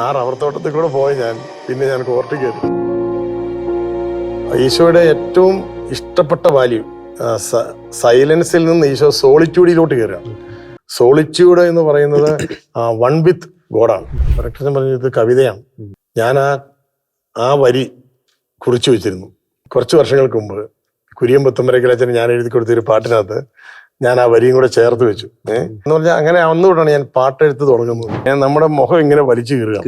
ആ റബ്ബർ തോട്ടത്തിൽ കൂടെ പോയി പിന്നെ ഞാൻ കോർട്ടിൽ കയറി. ഈശോയുടെ ഏറ്റവും ഇഷ്ടപ്പെട്ട വാല്യൂ സൈലൻസിൽ നിന്ന് ഈശോ സോളിറ്റ്യൂഡിലോട്ട് കയറുകയാണ്. സോളിറ്റ്യൂഡ് എന്ന് പറയുന്നത് വൺ വിത്ത് ഗോഡാണ്. പ്രേക്ഷകൻ പറഞ്ഞത് കവിതയാണ്. ഞാൻ ആ വരി കുറിച്ചു വെച്ചിരുന്നു കുറച്ച് വർഷങ്ങൾക്ക് മുമ്പ്. കുര്യൻ പുത്തമ്പരക്കലച്ചന് ഞാൻ എഴുതി കൊടുത്തൊരു പാട്ടിനകത്ത് ഞാൻ ആ വരിയും കൂടെ ചേർത്ത് വെച്ചു. എന്ന് പറഞ്ഞാൽ അങ്ങനെ അന്നുകൊണ്ടാണ് ഞാൻ പാട്ടെഴുത്ത് തുടങ്ങുന്നത്. ഞാൻ നമ്മുടെ മുഖം ഇങ്ങനെ വലിച്ചു കീറുക.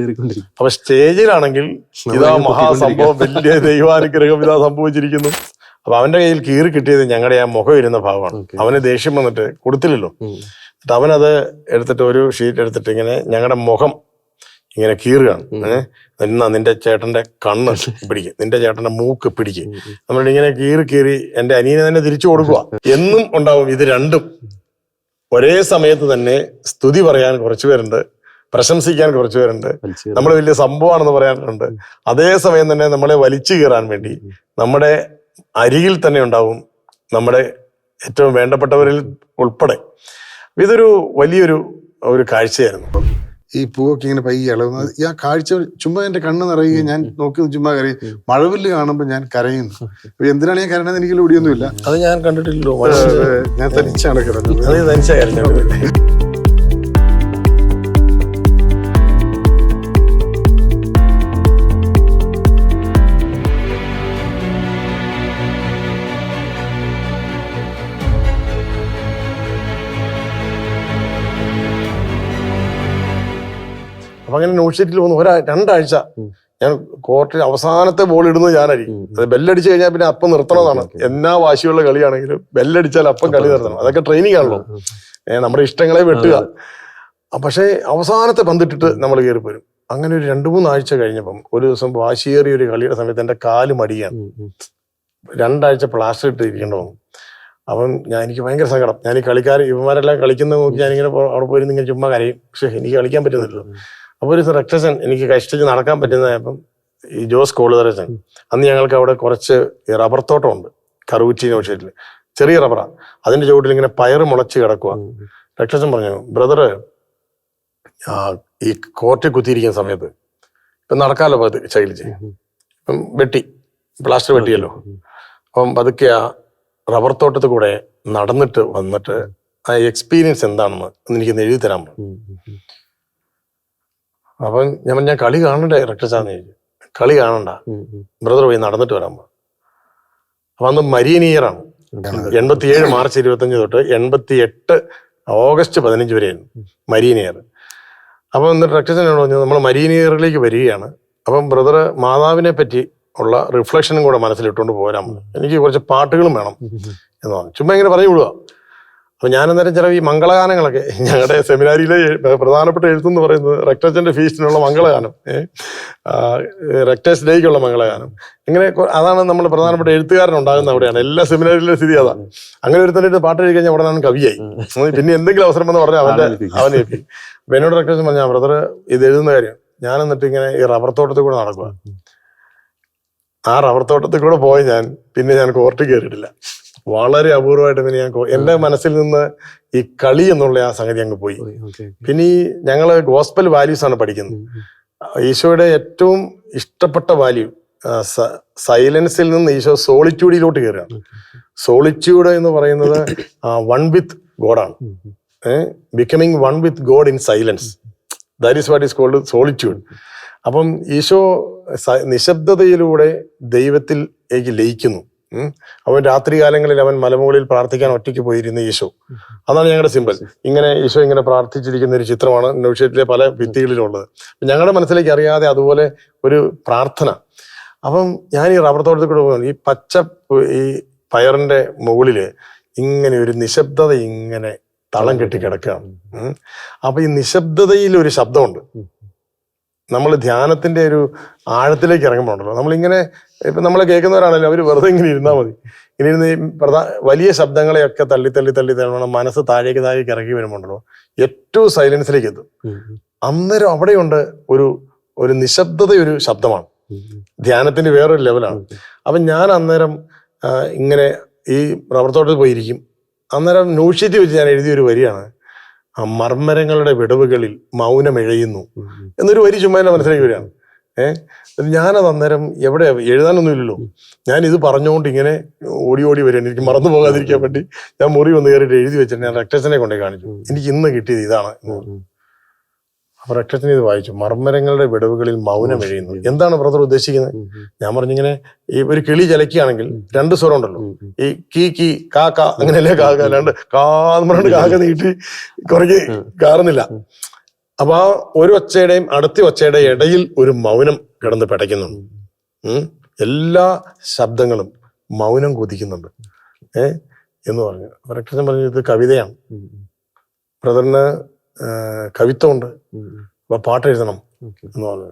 അപ്പൊ സ്റ്റേജിലാണെങ്കിൽ ഇതാ മഹാസംഭവം, വലിയ ദൈവാനുഗ്രഹം ഇതാ സംഭവിച്ചിരിക്കുന്നു. അപ്പൊ അവന്റെ കയ്യിൽ കീറി കിട്ടിയത് ഞങ്ങളുടെ ആ മുഖം ഇരുന്ന ഭാഗമാണ്. അവന് ദേഷ്യം വന്നിട്ട് കൊടുത്തില്ലല്ലോ. എന്നിട്ട് അവനത് എടുത്തിട്ട് ഒരു ഷീറ്റ് എടുത്തിട്ട് ഇങ്ങനെ ഞങ്ങളുടെ മുഖം ഇങ്ങനെ കീറുകയാണ്. എന്നാ നിന്റെ ചേട്ടന്റെ കണ്ണ് പിടിക്കും, നിന്റെ ചേട്ടന്റെ മൂക്ക് പിടിക്കും. നമ്മളിങ്ങനെ ഇങ്ങനെ കീറി എന്റെ അനിയനെ തന്നെ തിരിച്ചു കൊടുക്കുക. എന്നും ഉണ്ടാവും ഇത് രണ്ടും. ഒരേ സമയത്ത് തന്നെ സ്തുതി പറയാൻ കുറച്ചു പേരുണ്ട്, പ്രശംസിക്കാൻ കുറച്ചു പേരുണ്ട്, നമ്മൾ വലിയ സംഭവമാണെന്ന് പറയാനുണ്ട്. അതേ സമയം തന്നെ നമ്മളെ വലിച്ചു കീറാൻ വേണ്ടി നമ്മുടെ അരികിൽ തന്നെ ഉണ്ടാവും നമ്മുടെ ഏറ്റവും വേണ്ടപ്പെട്ടവരിൽ ഉൾപ്പെടെ. ഇതൊരു വലിയൊരു കാഴ്ചയായിരുന്നു. ഈ പൂവൊക്കെ ഇങ്ങനെ പയ്യെ ഇളകുന്നത്, ഈ ആ കാഴ്ച ചുമ്മാ എന്റെ കണ്ണ് നിറയുകയും ഞാൻ നോക്കി ചുമ്മാ കരയും. മഴവില്ല് കാണുമ്പോൾ ഞാൻ കരയുന്നു. എന്തിനാണ് ഞാൻ കരയണത് എനിക്ക് ഓടിയൊന്നുമില്ല. അത് ഞാൻ കണ്ടിട്ടില്ലല്ലോ. ഞാൻ തനിച്ചാണ് കിടന്നത്. അത് തനിച്ചായിരുന്നു. അപ്പൊ അങ്ങനെ ന്യൂസ് വന്നു. രണ്ടാഴ്ച ഞാൻ കോർട്ടിൽ അവസാനത്തെ ബോൾ ഇടുന്നത് ഞാനായിരിക്കും. അത് ബെല്ലടിച്ചു കഴിഞ്ഞാൽ പിന്നെ അപ്പം നിർത്തണമെന്നാണ്. എന്നാ വാശിയുള്ള കളിയാണെങ്കിലും ബെല്ലടിച്ചാൽ അപ്പം കളി നിർത്തണം. അതൊക്കെ ട്രെയിനിങ് ആണല്ലോ. നമ്മുടെ ഇഷ്ടങ്ങളെ വെട്ടുക. പക്ഷേ അവസാനത്തെ പന്തിട്ടിട്ട് നമ്മൾ കയറി പോരും. അങ്ങനെ ഒരു 2-3 ആഴ്ച കഴിഞ്ഞപ്പം ഒരു ദിവസം വാശിയേറിയ ഒരു കളിയുടെ സമയത്ത് എന്റെ കാല് മടിയാണ്. 2 ആഴ്ച പ്ലാസ്റ്റർ ഇട്ട് ഇരിക്കേണ്ട വന്നു. അപ്പം എനിക്ക് ഭയങ്കര സങ്കടം. ഞാൻ ഈ ഇവന്മാരെല്ലാം കളിക്കുന്ന നോക്കി ഞാനിങ്ങനെ അവിടെ പോയി ഇങ്ങനെ ചുമ്മാ കരയും. പക്ഷെ എനിക്ക് കളിക്കാൻ പറ്റുന്നില്ലല്ലോ. അപ്പോൾ ഒരു രക്ഷസൻ എനിക്ക് കഷ്ടിച്ച് നടക്കാൻ പറ്റുന്നതായപ്പം ഈ ജോസ് കോളുതരച്ചൻ, അന്ന് ഞങ്ങൾക്ക് അവിടെ കുറച്ച് റബ്ബർ തോട്ടമുണ്ട് കറുകുറ്റി യൂണിവേഴ്സിറ്റിയിൽ. ചെറിയ റബ്ബറാണ്. അതിന്റെ ചുവട്ടിൽ ഇങ്ങനെ പയറ് മുളച്ച് കിടക്കുക. രക്ഷസൻ പറഞ്ഞു, ബ്രദറ് ഈ കോർട്ടിൽ കുത്തിയിരിക്കുന്ന സമയത്ത് ഇപ്പം നടക്കാമല്ലോ ശൈലിച്ച്, ഇപ്പം പ്ലാസ്റ്റർ വെട്ടിയല്ലോ. അപ്പം പതുക്കെ ആ റബ്ബർ തോട്ടത്തിൽ കൂടെ നടന്നിട്ട് വന്നിട്ട് ആ എക്സ്പീരിയൻസ് എന്താണെന്ന് എനിക്ക് എഴുതി തരാൻ പറഞ്ഞു. അപ്പം ഞാൻ കളി കാണണ്ടേ രക്ഷസാന്ന് ചോദിച്ചു. കളി കാണണ്ട, ബ്രദർ പോയി നടന്നിട്ട് വരാൻ പറഞ്ഞു. അപ്പൊ അന്ന് മരിയൻ ഇയറാണ്. 87 മാർച്ച് 25 തൊട്ട് 88 ഓഗസ്റ്റ് 15 വരെയായിരുന്നു മരിയൻ ഇയർ. അപ്പം എന്നിട്ട് രക്ഷസനോട് പറഞ്ഞു, നമ്മൾ മരിയൻ ഇയറിലേക്ക് വരികയാണ്. അപ്പം ബ്രദർ മാതാവിനെ പറ്റി ഉള്ള റിഫ്ലക്ഷനും കൂടെ മനസ്സിലിട്ടുകൊണ്ട് പോരാൻ പറഞ്ഞു. എനിക്ക് കുറച്ച് പാട്ടുകളും വേണം എന്ന് പറഞ്ഞു. ചുമ്മാ ഇങ്ങനെ പറഞ്ഞു വിടുക. അപ്പൊ ഞാനന്നേരം ചില ഈ മംഗളഗാനങ്ങളൊക്കെ, ഞങ്ങളുടെ സെമിനാരിയിലെ പ്രധാനപ്പെട്ട എഴുത്തെന്ന് പറയുന്നത് റെക്ടേഴ്സിന്റെ ഫീസ്റ്റിനുള്ള മംഗളഗാനം, റെക്ടേഴ്സ് ഡേക്കുള്ള മംഗളഗാനം, ഇങ്ങനെ അതാണ് നമ്മൾ പ്രധാനപ്പെട്ട എഴുത്തുകാരനുണ്ടാകുന്ന അവിടെയാണ്. എല്ലാ സെമിനാരിയിലെ സ്ഥിതി അതാണ്. അങ്ങനെ ഒരു തന്നെ പാട്ട് എഴുതി കഴിഞ്ഞാൽ ഉടനെ കവിയായി. പിന്നെ എന്തെങ്കിലും അവസരം എന്ന് പറഞ്ഞാൽ അവനെ എത്തി. അപ്പൊ എന്നോട് റെക്ടേഴ്സ് പറഞ്ഞാൽ, ബ്രദർ ഇത് എഴുതുന്ന കാര്യം. ഞാൻ എന്നിട്ട് ഇങ്ങനെ ഈ റബ്ബർ തോട്ടത്തിൽ കൂടെ നടക്കുക. ആ റബ്ബർ തോട്ടത്തിൽ കൂടെ പോയി പിന്നെ ഞാൻ കോർട്ടിൽ കയറിയിട്ടില്ല. വളരെ അപൂർവമായിട്ട് പിന്നെ എന്റെ മനസ്സിൽ നിന്ന് ഈ കളി എന്നുള്ള ആ സംഗതി അങ്ങ് പോയി. പിന്നെ ഈ ഞങ്ങള് ഗോസ്പൽ വാല്യൂസ് ആണ് പഠിക്കുന്നത്. ഈശോയുടെ ഏറ്റവും ഇഷ്ടപ്പെട്ട വാല്യൂ സൈലൻസിൽ നിന്ന് ഈശോ സോളിറ്റ്യൂഡിലോട്ട് കയറുകയാണ്. സോളിറ്റ്യൂഡ് എന്ന് പറയുന്നത് വൺ വിത്ത് ഗോഡാണ്. Becoming one with God in silence, that is what is called solitude. അപ്പം ഈശോ നിശബ്ദതയിലൂടെ ദൈവത്തിലേക്ക് ലയിക്കുന്നു. അവൻ രാത്രികാലങ്ങളിൽ അവൻ മലമുകളിൽ പ്രാർത്ഥിക്കാൻ ഒറ്റയ്ക്ക് പോയിരുന്ന ഈശോ. അതാണ് ഞങ്ങളുടെ സിമ്പൽ. ഇങ്ങനെ ഈശോ ഇങ്ങനെ പ്രാർത്ഥിച്ചിരിക്കുന്ന ഒരു ചിത്രമാണ് ന്യൂഷീറ്റിലെ പല ഭിത്തികളിലുള്ളത്. ഞങ്ങളുടെ മനസ്സിലേക്ക് അറിയാതെ അതുപോലെ ഒരു പ്രാർത്ഥന. അപ്പം ഞാൻ ഈ റബ്ബർ തോട്ടത്തിൽ കൂടെ പോകുന്നത്, ഈ പയറിന്റെ മുകളില് ഇങ്ങനെ ഒരു നിശബ്ദത ഇങ്ങനെ തളം കെട്ടി കിടക്കുകയാണ്. അപ്പൊ ഈ നിശബ്ദതയിൽ ഒരു ശബ്ദമുണ്ട്. നമ്മൾ ധ്യാനത്തിന്റെ ഒരു ആഴത്തിലേക്ക് ഇറങ്ങുമ്പോണ്ടല്ലോ, നമ്മളിങ്ങനെ ഇപ്പൊ നമ്മളെ കേൾക്കുന്നവരാണല്ലോ, അവർ വെറുതെ ഇങ്ങനെ ഇരുന്നാൽ മതി. ഇങ്ങനെ ഇരുന്ന് ഈ വലിയ ശബ്ദങ്ങളെയൊക്കെ തള്ളി മനസ്സ് താഴേക്ക് ഇറങ്ങി വരുമ്പോണ്ടല്ലോ ഏറ്റവും സൈലൻസിലേക്ക് എത്തും. അന്നേരം അവിടെയുണ്ട് ഒരു നിശബ്ദത, ഒരു ശബ്ദമാണ്. ധ്യാനത്തിന്റെ വേറൊരു ലെവലാണ്. അപ്പൊ ഞാൻ അന്നേരം ഇങ്ങനെ ഈ റബ്ബർ തോട്ടത്തിൽ പോയിരിക്കും. അന്നേരം ന്യൂസ് ഷീറ്റ് വെച്ച് ഞാൻ എഴുതിയൊരു വരിയാണ്, മർമ്മരങ്ങളുടെ വിടവുകളിൽ മൗനമിഴയുന്നു എന്നൊരു വരി ചുമ്മാ എൻ്റെ മനസ്സിലേക്ക് വരികയാണ്. ഞാനത് അന്നേരം എവിടെ എഴുതാനൊന്നുമില്ലല്ലോ, ഞാൻ ഇത് പറഞ്ഞുകൊണ്ട് ഇങ്ങനെ ഓടി ഓടി വരികയാണ്. എനിക്ക് മറന്നു പോകാതിരിക്കാൻ വേണ്ടി ഞാൻ മുറി വന്ന് കയറിയിട്ട് എഴുതി വെച്ചിട്ട് ഞാൻ റെക്ടസിനെ കൊണ്ടേ കാണിച്ചു, എനിക്ക് ഇന്ന് കിട്ടിയത് ഇതാണ്. അപ്പൊ റെക്ടസിനെ ഇത് വായിച്ചു, മർമ്മരങ്ങളുടെ വിടവുകളിൽ മൗനം എഴുതുന്നു. എന്താണ് ബ്രദർ ഉദ്ദേശിക്കുന്നത്? ഞാൻ പറഞ്ഞിങ്ങനെ ഈ ഒരു കിളി ചലക്കുകയാണെങ്കിൽ 2 സ്വരം ഉണ്ടല്ലോ, ഈ കീ കീ കാ കാ അങ്ങനെയല്ലേ കാക്ക, അല്ലാണ്ട് കാന്ന് പറഞ്ഞിട്ട് കാക്ക നീട്ടി കുറയ്ക്ക് കാറുന്നില്ല. അപ്പൊ ആ ഒരു ഒച്ചയുടെയും അടുത്ത ഒച്ചയുടെ ഇടയിൽ ഒരു മൗനം കിടന്ന് പിടയ്ക്കുന്നുണ്ട്. എല്ലാ ശബ്ദങ്ങളും മൗനം കൊതിക്കുന്നുണ്ട് എന്ന് പറഞ്ഞു. റെക്ടസൻ പറഞ്ഞു ഇത് കവിതയാണ്, ബ്രദറിന് കവിത്വമുണ്ട്, അപ്പൊ പാട്ട് എഴുതണം എന്ന് പറഞ്ഞു.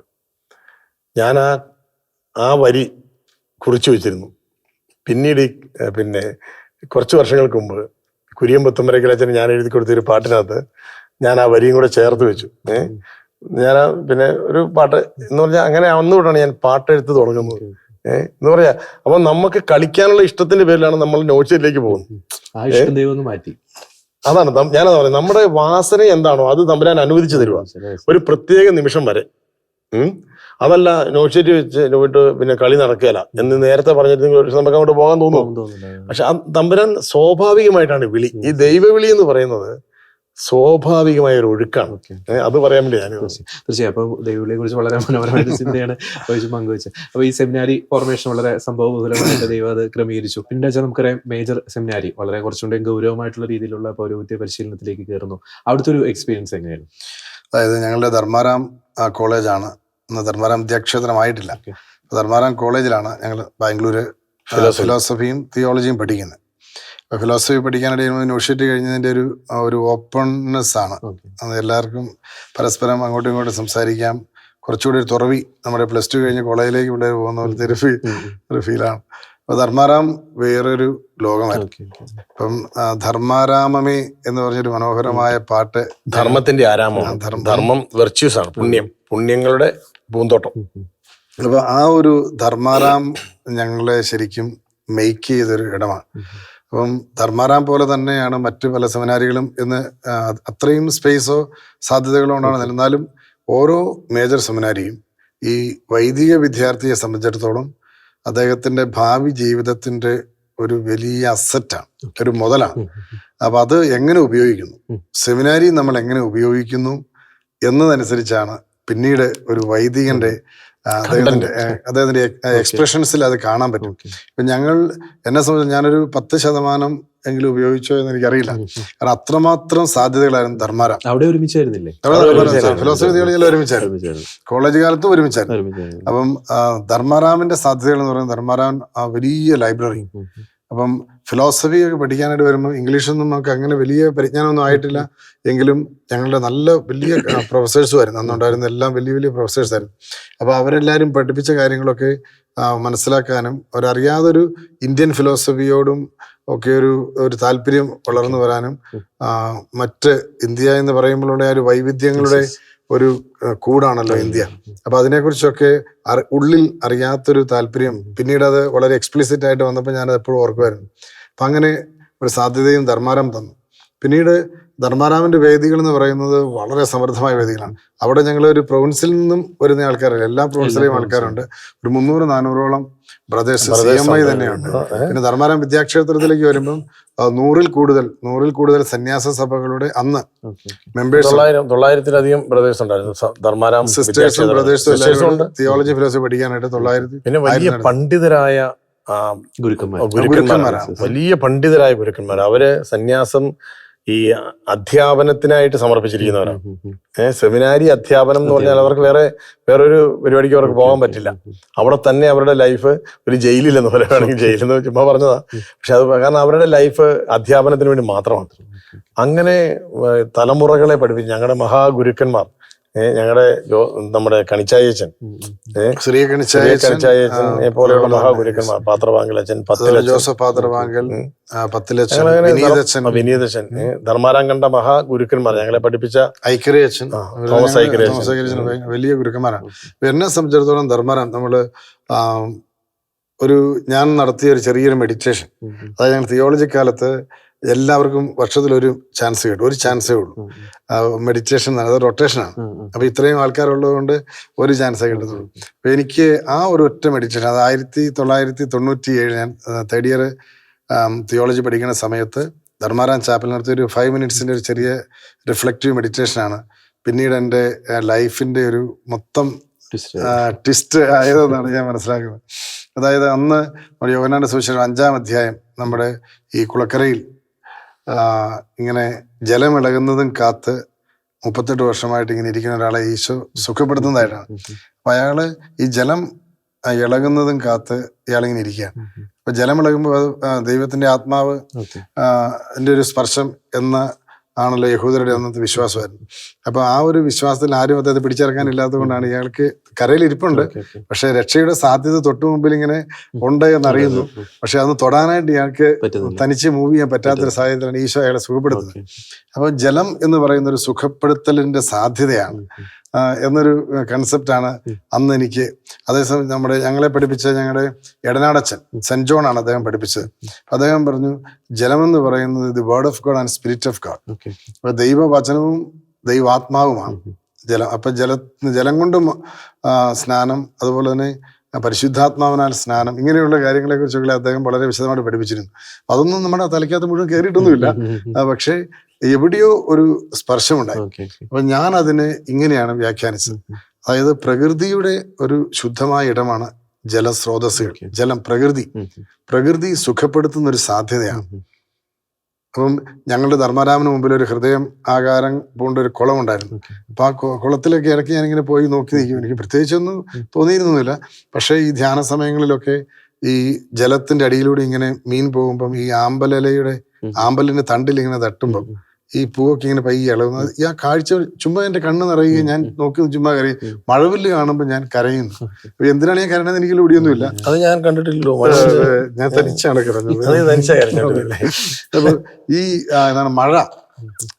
ഞാൻ ആ വരി കുറിച്ചു വെച്ചിരുന്നു. പിന്നീട് പിന്നെ കുറച്ച് വർഷങ്ങൾക്ക് മുമ്പ് കുര്യൻ പുത്തമ്പരക്കലച്ചന് ഞാൻ എഴുതി കൊടുത്തൊരു പാട്ടിനകത്ത് ഞാൻ ആ വരിയും കൂടെ ചേർത്ത് വെച്ചു. ഞാൻ പിന്നെ ഒരു പാട്ട് എന്ന് പറഞ്ഞാൽ അങ്ങനെ അന്നുകൊണ്ടാണ് ഞാൻ പാട്ടെഴുത്ത് തുടങ്ങുന്നത്. എന്ന് പറയാ, അപ്പൊ നമുക്ക് കളിക്കാനുള്ള ഇഷ്ടത്തിന്റെ പേരിലാണ് നമ്മൾ നോട്ട്സിലേക്ക് പോകുന്നത്. മാറ്റി അതാണ് ഞാനതാ പറയുന്നത്, നമ്മുടെ വാസന എന്താണോ അത് തമ്പുരാൻ അനുവദിച്ചു തരുക ഒരു പ്രത്യേക നിമിഷം വരെ. അതല്ല നോട്ട്ഷീറ്റ് വെച്ച് പോയിട്ട് പിന്നെ കളി നടക്കുകയില്ല എന്ന് നേരത്തെ പറഞ്ഞിരുന്നെങ്കിൽ നമുക്ക് അങ്ങോട്ട് പോകാൻ തോന്നുന്നു. പക്ഷെ ആ തമ്പുരാൻ സ്വാഭാവികമായിട്ടാണ് വിളി. ഈ ദൈവവിളി എന്ന് പറയുന്നത് സ്വാഭാവികമായ ഒരു ഒഴുക്കാണ്. അത് പറയാൻ വേണ്ടി ഞാൻ തീർച്ചയായും. അപ്പൊ ദൈവവിളിയെ കുറിച്ച് വളരെ മനോഹരമായ ചിന്തയാണ് പങ്കുവെച്ചത്. അപ്പൊ ഈ സെമിനാരി ഫോർമേഷൻ വളരെ സംഭവബഹുലമായിട്ട് ദൈവം അത് ക്രമീകരിച്ചു. പിന്നെ വെച്ചാൽ നമുക്കറിയാം മേജർ സെമിനാരി വളരെ കുറച്ചുകൂടെ ഗൗരവമായിട്ടുള്ള രീതിയിലുള്ള പൗരോഹിത്യ പരിശീലനത്തിലേക്ക് കയറുന്നു. അവിടുത്തെ ഒരു എക്സ്പീരിയൻസ് എങ്ങനെയാണ്? അതായത് ഞങ്ങളുടെ ധർമാരാം കോളേജാണ്, ധർമാരാം വിദ്യാക്ഷേത്രമായിട്ടില്ല. ധർമാരാം കോളേജിലാണ് ഞങ്ങൾ ബാംഗ്ലൂര് ഫിലോസഫിയും തിയോളജിയും പഠിക്കുന്നത്. ഫിലോസഫി പഠിക്കാനിടയിൽ യൂണിവേഴ്സിറ്റി കഴിഞ്ഞതിൻ്റെ ഒരു ഓപ്പൺനെസ് ആണ്. അത് എല്ലാവർക്കും പരസ്പരം അങ്ങോട്ടും ഇങ്ങോട്ടും സംസാരിക്കാം. കുറച്ചുകൂടി ഒരു തുറവി നമ്മുടെ +2 കഴിഞ്ഞ് കോളേജിലേക്ക് പിള്ളേർ പോകുന്ന പോലത്തെ ഒരു ഫീലാണ്. അപ്പൊ ധർമാരാം വേറൊരു ലോകമായിരുന്നു. അപ്പം ധർമാരാമമേ എന്ന് പറഞ്ഞൊരു മനോഹരമായ പാട്ട്, ധർമ്മത്തിന്റെ ആരാമമാണ്. ധർമ്മം വെർച്യൂസ് ആണ്, പുണ്യങ്ങളുടെ പൂന്തോട്ടം. അപ്പൊ ആ ഒരു ധർമാരാം ഞങ്ങളെ ശരിക്കും മെയ്ക്ക് ചെയ്തൊരു ഇടമാണ്. അപ്പം ധർമാരാം പോലെ തന്നെയാണ് മറ്റു പല സെമിനാരികളും എന്ന് അത്രയും സ്പേസോ സാധ്യതകളോ കൊണ്ടാണ്. എന്നാലും ഓരോ മേജർ സെമിനാരിയും ഈ വൈദിക വിദ്യാർത്ഥിയെ സംബന്ധിച്ചിടത്തോളം അദ്ദേഹത്തിന്റെ ഭാവി ജീവിതത്തിന്റെ ഒരു വലിയ അസറ്റാണ്, ഒരു മുതലാണ്. അപ്പൊ അത് എങ്ങനെ ഉപയോഗിക്കുന്നു, സെമിനാരി നമ്മൾ എങ്ങനെ ഉപയോഗിക്കുന്നു എന്നതനുസരിച്ചാണ് പിന്നീട് ഒരു വൈദികന്റെ അദ്ദേഹത്തിന്റെ എക്സ്പ്രഷൻസിൽ അത് കാണാൻ പറ്റും. ഇപ്പൊ എന്നെ സംബന്ധിച്ച് ഞാനൊരു 10% എങ്കിലും ഉപയോഗിച്ചോ എന്ന് എനിക്കറിയില്ല. കാരണം അത്രമാത്രം സാധ്യതകളായിരുന്നു ധർമാരാം. അവിടെ ഒരുമിച്ചായിരുന്നില്ലേ? ഫിലോസഫി തിയോളജിയിൽ ഒരുമിച്ചായിരുന്നു, കോളേജ് കാലത്തും ഒരുമിച്ചായിരുന്നു. അപ്പം ധർമാരാമിന്റെ സാധ്യതകൾ എന്ന് പറയുന്നത് ധർമാരാം വലിയ ലൈബ്രറി. അപ്പം ഫിലോസഫി ഒക്കെ പഠിക്കാനായിട്ട് വരുമ്പോൾ ഇംഗ്ലീഷൊന്നും നമുക്ക് അങ്ങനെ വലിയ പരിജ്ഞാനമൊന്നും ആയിട്ടില്ല. എങ്കിലും ഞങ്ങളുടെ നല്ല വലിയ പ്രൊഫസേഴ്സും ആയിരുന്നു അന്നുണ്ടായിരുന്ന, എല്ലാം വലിയ വലിയ പ്രൊഫസേഴ്സ് ആയിരുന്നു. അപ്പൊ അവരെല്ലാവരും പഠിപ്പിച്ച കാര്യങ്ങളൊക്കെ മനസ്സിലാക്കാനും അവരറിയാതൊരു ഇന്ത്യൻ ഫിലോസഫിയോടും ഒക്കെ ഒരു താല്പര്യം വളർന്നു വരാനും മറ്റ് ഇന്ത്യ എന്ന് പറയുമ്പോഴുള്ള ഒരു വൈവിധ്യങ്ങളുടെ ഒരു കൂടാണല്ലോ ഇന്ത്യ. അപ്പൊ അതിനെക്കുറിച്ചൊക്കെ ഉള്ളിൽ അറിയാത്തൊരു താല്പര്യം പിന്നീട് അത് വളരെ എക്സ്പ്ലിസിറ്റ് ആയിട്ട് വന്നപ്പോൾ ഞാനത് എപ്പോഴും ഓർക്കുമായിരുന്നു. അപ്പൊ അങ്ങനെ ഒരു സാധ്യതയും ധർമാരാം തന്നു. പിന്നീട് ധർമാരാമിന്റെ വേദികൾ എന്ന് പറയുന്നത് വളരെ സമൃദ്ധമായ വേദികളാണ്. അവിടെ ഞങ്ങൾ ഒരു പ്രൊവിൻസിൽ നിന്നും വരുന്ന ആൾക്കാരല്ല, എല്ലാ പ്രൊവിൻസിലെയും ആൾക്കാരുണ്ട്. ഒരു 300-400ഓളം ബ്രദേഴ്സ് CMI തന്നെയുണ്ട്. പിന്നെ ധർമാരാം വിദ്യാക്ഷേത്രത്തിലേക്ക് വരുമ്പം 100-ൽ കൂടുതൽ സന്യാസ സഭകളുടെ അന്ന് മെമ്പേഴ്സ്, 900-ലധികം ബ്രദേഴ്സ് ഉണ്ടായിരുന്നു. ധർമാരാം സിസ്റ്റേഴ്സും ബ്രദേഴ്സും തിയോളജി ഫിലോസഫി പഠിക്കാനായിട്ട് 900. പിന്നെ വലിയ പണ്ഡിതരായ ഗുരുക്കന്മാരാണ്, വലിയ പണ്ഡിതരായ ഗുരുക്കന്മാർ. അവര് സന്യാസം ഈ അധ്യാപനത്തിനായിട്ട് സമർപ്പിച്ചിരിക്കുന്നവരാണ്. സെമിനാരി അധ്യാപനം എന്ന് പറഞ്ഞാൽ അവർക്ക് വേറൊരു പരിപാടിക്ക് അവർക്ക് പോകാൻ പറ്റില്ല. അവിടെ തന്നെ അവരുടെ ലൈഫ് ഒരു ജയിലില്ലെന്ന് പോലെ വേണമെങ്കിൽ, ജയിലെന്ന് ചുമ്മാ പറഞ്ഞതാ. പക്ഷെ അത് കാരണം അവരുടെ ലൈഫ് അധ്യാപനത്തിന് വേണ്ടി മാത്രമാണ്. അങ്ങനെ തലമുറകളെ പഠിപ്പിച്ച് ഞങ്ങളുടെ മഹാഗുരുക്കന്മാർ, നമ്മുടെ കണിച്ചായച്ചൻ, കണിച്ചായച്ചനെ പോലെയുള്ള മഹാഗുരുക്കന്മാർ, പാത്രവാങ്കലച്ചൻ, ജോസഫ് പാത്രവാങ്കൽ, വിനീതച്ചൻ, ധർമാരാം കണ്ട മഹാഗുരുക്കന്മാർ ഞങ്ങളെ പഠിപ്പിച്ച ഐക്കരയച്ചൻ, തോമസ് ഐക്കരയച്ചൻ വലിയ ഗുരുക്കന്മാരാണ്. എന്നെ സംബന്ധിച്ചിടത്തോളം ധർമാരാം ഞാൻ നടത്തിയ ഒരു ചെറിയൊരു മെഡിറ്റേഷൻ, അതായത് ഞങ്ങൾ തിയോളജി കാലത്ത് എല്ലാവർക്കും വർഷത്തിലൊരു ചാൻസ് കിട്ടും, ഒരു ചാൻസേ ഉള്ളൂ. മെഡിറ്റേഷൻ അത് റൊട്ടേഷനാണ്. അപ്പൊ ഇത്രയും ആൾക്കാരുള്ളത് കൊണ്ട് ഒരു ചാൻസേ കിട്ടത്തുള്ളൂ. അപ്പൊ എനിക്ക് ആ ഒരു ഒറ്റ മെഡിറ്റേഷൻ, അത് 1997 ഞാൻ തേർഡ് ഇയർ തിയോളജി പഠിക്കുന്ന സമയത്ത് ധർമാരാം ചാപ്പൽ നടത്തിയ ഒരു 5 minutes ഒരു ചെറിയ റിഫ്ലക്റ്റീവ് മെഡിറ്റേഷനാണ് പിന്നീട് എൻ്റെ ലൈഫിൻ്റെ ഒരു മൊത്തം ട്വിസ്റ്റ് ആയതെന്നാണ് ഞാൻ മനസ്സിലാക്കുന്നത്. അതായത് അന്ന് യോഹന്നാന്റെ സുവിശേഷം 5-ാം അധ്യായം നമ്മുടെ ഈ കുളക്കരയിൽ ഇങ്ങനെ ജലമിളകുന്നതും കാത്ത് 38 വർഷമായിട്ട് ഇങ്ങനെ ഇരിക്കുന്ന ഒരാളെ ഈശോ സുഖപ്പെടുത്തുന്നതായിട്ടാണ്. അപ്പൊ അയാള് ഈ ജലം ഇളകുന്നതും കാത്ത് ഇയാളിങ്ങനെ ഇരിക്കുകയാണ്. അപ്പൊ ജലം ഇളകുമ്പോൾ ദൈവത്തിന്റെ ആത്മാവ് എൻ്റെ ഒരു സ്പർശം എന്ന ആണല്ലോ യഹൂദരുടെ അന്നത്തെ വിശ്വാസമായിരുന്നു. അപ്പൊ ആ ഒരു വിശ്വാസത്തിൽ ആരും അദ്ദേഹത്തെ പിടിച്ചിറക്കാനില്ലാത്തത് കൊണ്ടാണ് ഇയാൾക്ക് കരയിൽ ഇരിപ്പുണ്ട്, പക്ഷെ രക്ഷയുടെ സാധ്യത തൊട്ടു മുമ്പിൽ ഇങ്ങനെ ഉണ്ട് എന്നറിയുന്നു. പക്ഷെ അതൊന്ന് തൊടാനായിട്ട് ഇയാൾക്ക് തനിച്ച് മൂവ് ചെയ്യാൻ പറ്റാത്തൊരു സാഹചര്യത്തിലാണ് ഈശോ അയാളെ സുഖപ്പെടുത്തുന്നത്. അപ്പൊ ജലം എന്ന് പറയുന്ന ഒരു സുഖപ്പെടുത്തലിന്റെ സാധ്യതയാണ് എന്നൊരു കൺസെപ്റ്റാണ് അന്ന് എനിക്ക്. അതേസമയം ഞങ്ങളെ പഠിപ്പിച്ച ഞങ്ങളുടെ എടനാടച്ചൻ സെന്റ് ജോൺ ആണ് അദ്ദേഹം പഠിപ്പിച്ചത്. അദ്ദേഹം പറഞ്ഞു ജലമെന്ന് പറയുന്നത് the word of God and spirit of God. അപ്പൊ ദൈവവചനവും ദൈവാത്മാവുമാണ് ജലം. അപ്പൊ ജലം കൊണ്ടും സ്നാനം, അതുപോലെ തന്നെ പരിശുദ്ധാത്മാവിനാൽ സ്നാനം, ഇങ്ങനെയുള്ള കാര്യങ്ങളെ കുറിച്ചൊക്കെ അദ്ദേഹം വളരെ വിശദമായിട്ട് പഠിപ്പിച്ചിരുന്നു. അതൊന്നും നമ്മുടെ തലയ്ക്കകത്ത് മുഴുവൻ കയറിയിട്ടൊന്നുമില്ല, പക്ഷേ എവിടെയോ ഒരു സ്പർശമുണ്ടായി. അപ്പൊ ഞാൻ അതിനെ ഇങ്ങനെയാണ് വ്യാഖ്യാനിച്ചത്. അതായത് പ്രകൃതിയുടെ ഒരു ശുദ്ധമായ ഇടമാണ് ജലസ്രോതസ്സുകൾ. ജലം പ്രകൃതി സുഖപ്പെടുത്തുന്ന ഒരു സാധ്യതയാണ്. അപ്പം ഞങ്ങളുടെ ധർമ്മരാമന് മുമ്പിൽ ഒരു ഹൃദയം ആകാരം പൂണ്ട ഒരു കുളം ഉണ്ടായിരുന്നു. അപ്പൊ ആ കുളത്തിലൊക്കെ ഇടയ്ക്ക് ഞാനിങ്ങനെ പോയി നോക്കി നിൽക്കും. എനിക്ക് പ്രത്യേകിച്ചൊന്നും തോന്നിയിരുന്നില്ല. പക്ഷേ ഈ ധ്യാന സമയങ്ങളിലൊക്കെ ഈ ജലത്തിന്റെ അടിയിലൂടെ ഇങ്ങനെ മീൻ പോകുമ്പം ഈ ആമ്പലിന്റെ തണ്ടിൽ ഇങ്ങനെ തട്ടുമ്പം ഈ പൂവൊക്കെ ഇങ്ങനെ പയ്യെ ഇളകുന്നത്, ഈ ആ കാഴ്ച ചുമ്മാ എന്റെ കണ്ണ് നിറയുകയും ഞാൻ നോക്കി ചുമ്മാ കരയും. മഴവില്ല് കാണുമ്പോൾ ഞാൻ കരയുന്നു. എന്തിനാണ് ഞാൻ കരയണത് എനിക്ക് ഒടിയൊന്നുമില്ല, അത് ഞാൻ കണ്ടിട്ടില്ലല്ലോ. ഞാൻ തനിച്ചാണ് കരഞ്ഞത്. അപ്പൊ ഈ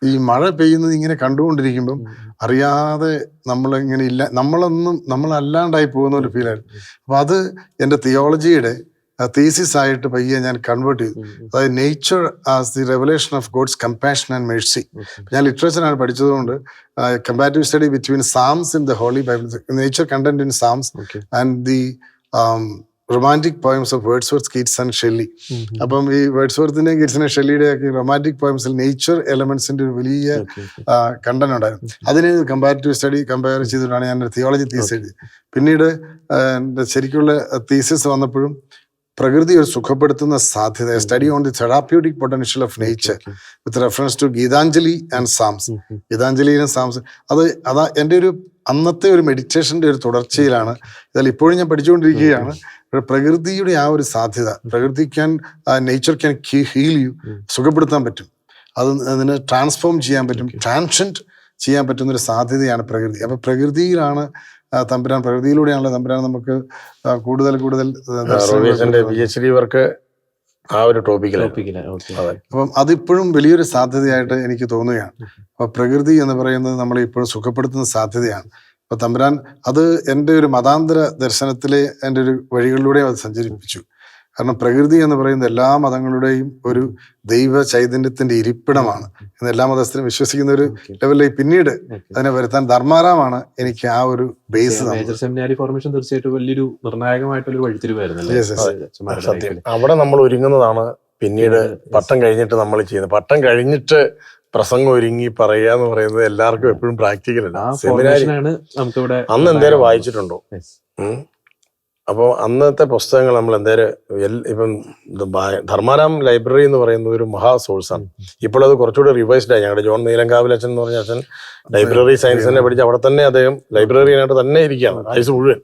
ഈ മഴ പെയ്യുന്നത് ഇങ്ങനെ കണ്ടുകൊണ്ടിരിക്കുമ്പം അറിയാതെ നമ്മളിങ്ങനെ നമ്മളല്ലാണ്ടായി പോകുന്ന ഒരു ഫീലായിരുന്നു. അപ്പൊ അത് എൻ്റെ തിയോളജിയുടെ തീസിസ് ആയിട്ട് പയ്യെ ഞാൻ കൺവേർട്ട് ചെയ്തു. അതായത് nature as the revelation of God's compassion and mercy. ഞാൻ ലിറ്ററേച്ചറാണ് പഠിച്ചതുകൊണ്ട് comparative study between psalms in the holy Bible, nature content in psalms and the romantic poems of Wordsworth, Keats and Shelley. അപ്പം ഈ വേർഡ്സ്വർത്തിന്റെയും കീറ്റ്സിന്റെയും ഷെല്ലിയുടെ ഒക്കെ romantic പോയംസിൽ nature എലമെന്റ്സിന്റെ ഒരു വലിയ content ഉണ്ടായിരുന്നു. അതിന് കമ്പാരിറ്റീവ് സ്റ്റഡി കമ്പയർ ചെയ്തിട്ടാണ് ഞാൻ തിയോളജി തീസിസ് എഴുതി. പിന്നീട് എൻ്റെ ശരിക്കുള്ള തീസിസ് വന്നപ്പോഴും പ്രകൃതി ഒരു സുഖപ്പെടുത്തുന്ന സാധ്യത, study on the therapeutic potential of nature with reference to Gitanjali and psalms. ഗീതാഞ്ജലിയിലും സാംസ് അതാ എൻ്റെ ഒരു അന്നത്തെ ഒരു മെഡിറ്റേഷന്റെ ഒരു തുടർച്ചയിലാണ്. ഇതിൽ ഇപ്പോഴും ഞാൻ പഠിച്ചുകൊണ്ടിരിക്കുകയാണ്. പ്രകൃതിയുടെ ആ ഒരു സാധ്യത, നേച്ചർ ക്യാൻ ഹീൽ യു, സുഖപ്പെടുത്താൻ പറ്റും, അതിനെ ട്രാൻസ്ഫോം ചെയ്യാൻ പറ്റും, ട്രാൻഷൻറ്റ് ചെയ്യാൻ പറ്റുന്ന ഒരു സാധ്യതയാണ് പ്രകൃതി. അപ്പൊ പ്രകൃതിയിലാണ് തമ്പുരാൻ, പ്രകൃതിയിലൂടെയാണല്ലോ തമ്പുരാൻ നമുക്ക് കൂടുതൽ PhD വർക്ക് ആ ഒരു ടോപ്പിക്കിലാണ്. അപ്പം അതിപ്പോഴും വലിയൊരു സാധ്യതയായിട്ട് എനിക്ക് തോന്നുകയാണ്. അപ്പൊ പ്രകൃതി എന്ന് പറയുന്നത് നമ്മളെ ഇപ്പോഴും സുഖപ്പെടുത്തുന്ന സാധ്യതയാണ്. അപ്പൊ തമ്പുരാൻ അത് എൻ്റെ ഒരു മതാന്തര ദർശനത്തിലെ എൻ്റെ ഒരു വഴികളിലൂടെ അത് സഞ്ചരിപ്പിച്ചു. കാരണം പ്രകൃതി എന്ന് പറയുന്നത് എല്ലാ മതങ്ങളുടെയും ഒരു ദൈവ ചൈതന്യത്തിന്റെ ഇരിപ്പിടമാണ് എന്ന് എല്ലാ മതസ്ഥരും വിശ്വസിക്കുന്ന ഒരു ലെവലിലേക്ക് പിന്നീട് അതിനെ വരുത്താൻ ധർമാരാമാണ് എനിക്ക് ആ ഒരു ബേസ്. സെമിനാരി ഫോർമേഷൻ തീർച്ചയായിട്ടും വലിയൊരു നിർണായകമായിട്ടുള്ള വഴിത്തിരിവായിരുന്നു. അവിടെ നമ്മൾ ഒരുങ്ങുന്നതാണ് പിന്നീട് പട്ടം കഴിഞ്ഞിട്ട് നമ്മൾ ചെയ്യുന്നത്. പട്ടം കഴിഞ്ഞിട്ട് പ്രസംഗം ഒരുങ്ങി പറയുക എന്ന് പറയുന്നത് എല്ലാവർക്കും എപ്പോഴും പ്രാക്ടിക്കൽ അല്ല. സെമിനാരി അന്ന് എന്തേലും വായിച്ചിട്ടുണ്ടോ? അപ്പോൾ അന്നത്തെ പുസ്തകങ്ങൾ നമ്മൾ ഇപ്പം ധർമാരാം ലൈബ്രറി എന്ന് പറയുന്നത് ഒരു മഹാ സോഴ്സാണ്. ഇപ്പോൾ അത് കുറച്ചുകൂടി റിവൈസ്ഡ് ആയി. ഞങ്ങളുടെ ജോൺ നീലങ്കാവിൽ അച്ഛൻ എന്ന് പറഞ്ഞ അച്ഛൻ ലൈബ്രറി സയൻസ് തന്നെ പഠിച്ച് അവിടെ തന്നെ അദ്ദേഹം ലൈബ്രറിയായിട്ട് തന്നെ ഇരിക്കുകയാണ് ആയുസ് മുഴുവൻ.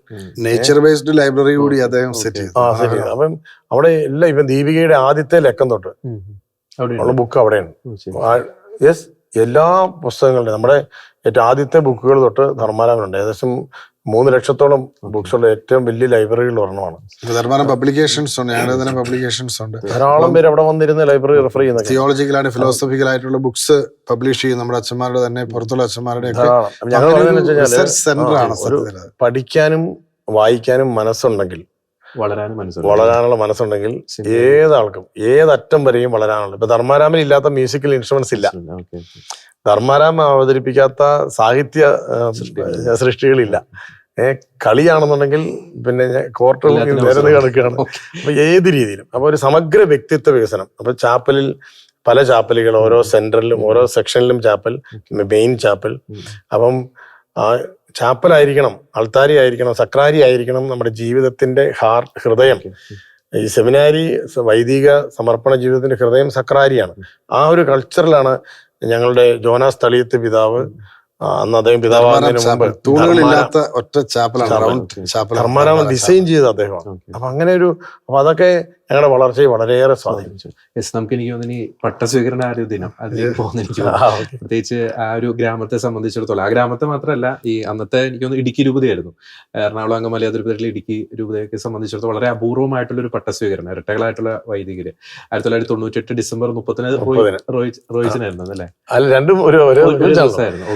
നേച്ചർ ബേസ്ഡ് ലൈബ്രറി കൂടി അദ്ദേഹം സെറ്റ് ചെയ്തു. അപ്പം അവിടെ എല്ലാം ഇപ്പം ദീപികയുടെ ആദ്യത്തെ ലക്കം തൊട്ട് ഉള്ള ബുക്ക് അവിടെയാണ്. യെസ്, എല്ലാ പുസ്തകങ്ങളുടെയും നമ്മുടെ ഏറ്റവും ആദ്യത്തെ ബുക്കുകൾ തൊട്ട് ധർമാരാമിലുണ്ട്. ഏകദേശം 3 ലക്ഷത്തോളം ബുക്സ് ഉള്ള ഏറ്റവും വലിയ ലൈബ്രറികളിൽ ഒരെണ്ണമാണ് ധർമാരാം. പബ്ലിക്കേഷൻസ് ഉണ്ട്, ഞങ്ങളുടെ തന്നെ പബ്ലിക്കേഷൻസ് ഉണ്ട്. ധാരാളം പേര് അവിടെ വന്നിരുന്ന ലൈബ്രറി റെഫർ ചെയ്യുന്നത് തിയോളജിക്കലായിട്ട് ഫിലോസഫിക്കൽ ആയിട്ടുള്ള ബുക്സ് പബ്ലിഷ് ചെയ്യും. നമ്മുടെ അച്ഛന്മാരുടെ തന്നെ പുറത്തുള്ള അച്ഛന്മാരുടെ ഞങ്ങൾ സെന്റർ ആണ്. പഠിക്കാനും വായിക്കാനും മനസ്സുണ്ടെങ്കിൽ വളരാനുള്ള മനസ്സുണ്ടെങ്കിൽ ഏതാൾക്കും ഏതറ്റം വരെയും വളരാനുള്ള. ഇപ്പൊ ധർമാരാമൻ ഇല്ലാത്ത മ്യൂസിക്കൽ ഇൻസ്ട്രുമെന്റ്സ് ഇല്ല, ധർമാരാമൻ അവതരിപ്പിക്കാത്ത സാഹിത്യ സൃഷ്ടികളില്ല. കളിയാണെന്നുണ്ടെങ്കിൽ പിന്നെ കോർട്ട് നിരന്ന് കിടക്കുകയാണ്. അപ്പൊ ഏത് രീതിയിലും അപ്പൊ ഒരു സമഗ്ര വ്യക്തിത്വ വികസനം. അപ്പൊ ചാപ്പലിൽ പല ചാപ്പലുകൾ, ഓരോ സെന്ററിലും ഓരോ സെക്ഷനിലും ചാപ്പൽ, മെയിൻ ചാപ്പൽ. അപ്പം ആ ചാപ്പലായിരിക്കണം, അൾത്താരി ആയിരിക്കണം, സക്രാരി ആയിരിക്കണം നമ്മുടെ ജീവിതത്തിന്റെ ഹൃദയം. ഈ സെമിനാരി വൈദിക സമർപ്പണ ജീവിതത്തിന്റെ ഹൃദയം സക്രാരിയാണ്. ആ ഒരു കൾച്ചറിലാണ് ഞങ്ങളുടെ ജോനാസ് തളിയത്ത് പിതാവ്, അന്ന് അദ്ദേഹം പിതാവാകുന്നതിന് മുമ്പ് തൂണുകളില്ലാത്ത ഒറ്റ ചാപ്പലാണ് ധർമാരാമൻ ഡിസൈൻ ചെയ്ത അദ്ദേഹമാണ്. അപ്പൊ അങ്ങനെ ഒരു അപ്പൊ അതൊക്കെ ഞങ്ങളുടെ വളർച്ചയെ വളരെയേറെ സ്വാധീനിച്ചു. നമുക്ക് എനിക്ക് തോന്നുന്നു ഈ പട്ടസ്വീകരണ ആ ഒരു ദിനം അതിലേക്ക് പോകുന്ന എനിക്ക് പ്രത്യേകിച്ച് ആ ഒരു ഗ്രാമത്തെ സംബന്ധിച്ചിടത്തോളം, ആ ഗ്രാമത്തെ മാത്രമല്ല ഈ അന്നത്തെ എനിക്ക് തോന്നുന്നു ഇടുക്കി രൂപതയായിരുന്നു, എറണാകുളം അങ്കമാലി അതിർത്തിയിലെ ഇടുക്കി രൂപതയൊക്കെ സംബന്ധിച്ചിടത്തോളം വളരെ അപൂർവമായിട്ടുള്ള ഒരു പട്ടസ്വീകരണം, ഇരട്ടകളായിട്ടുള്ള വൈദികര്. 1998 ഡിസംബർ 30 റോയിച്ചിനായിരുന്നു അല്ലേ? അല്ല, രണ്ടും ഒരു ദിവസമായിരുന്നു.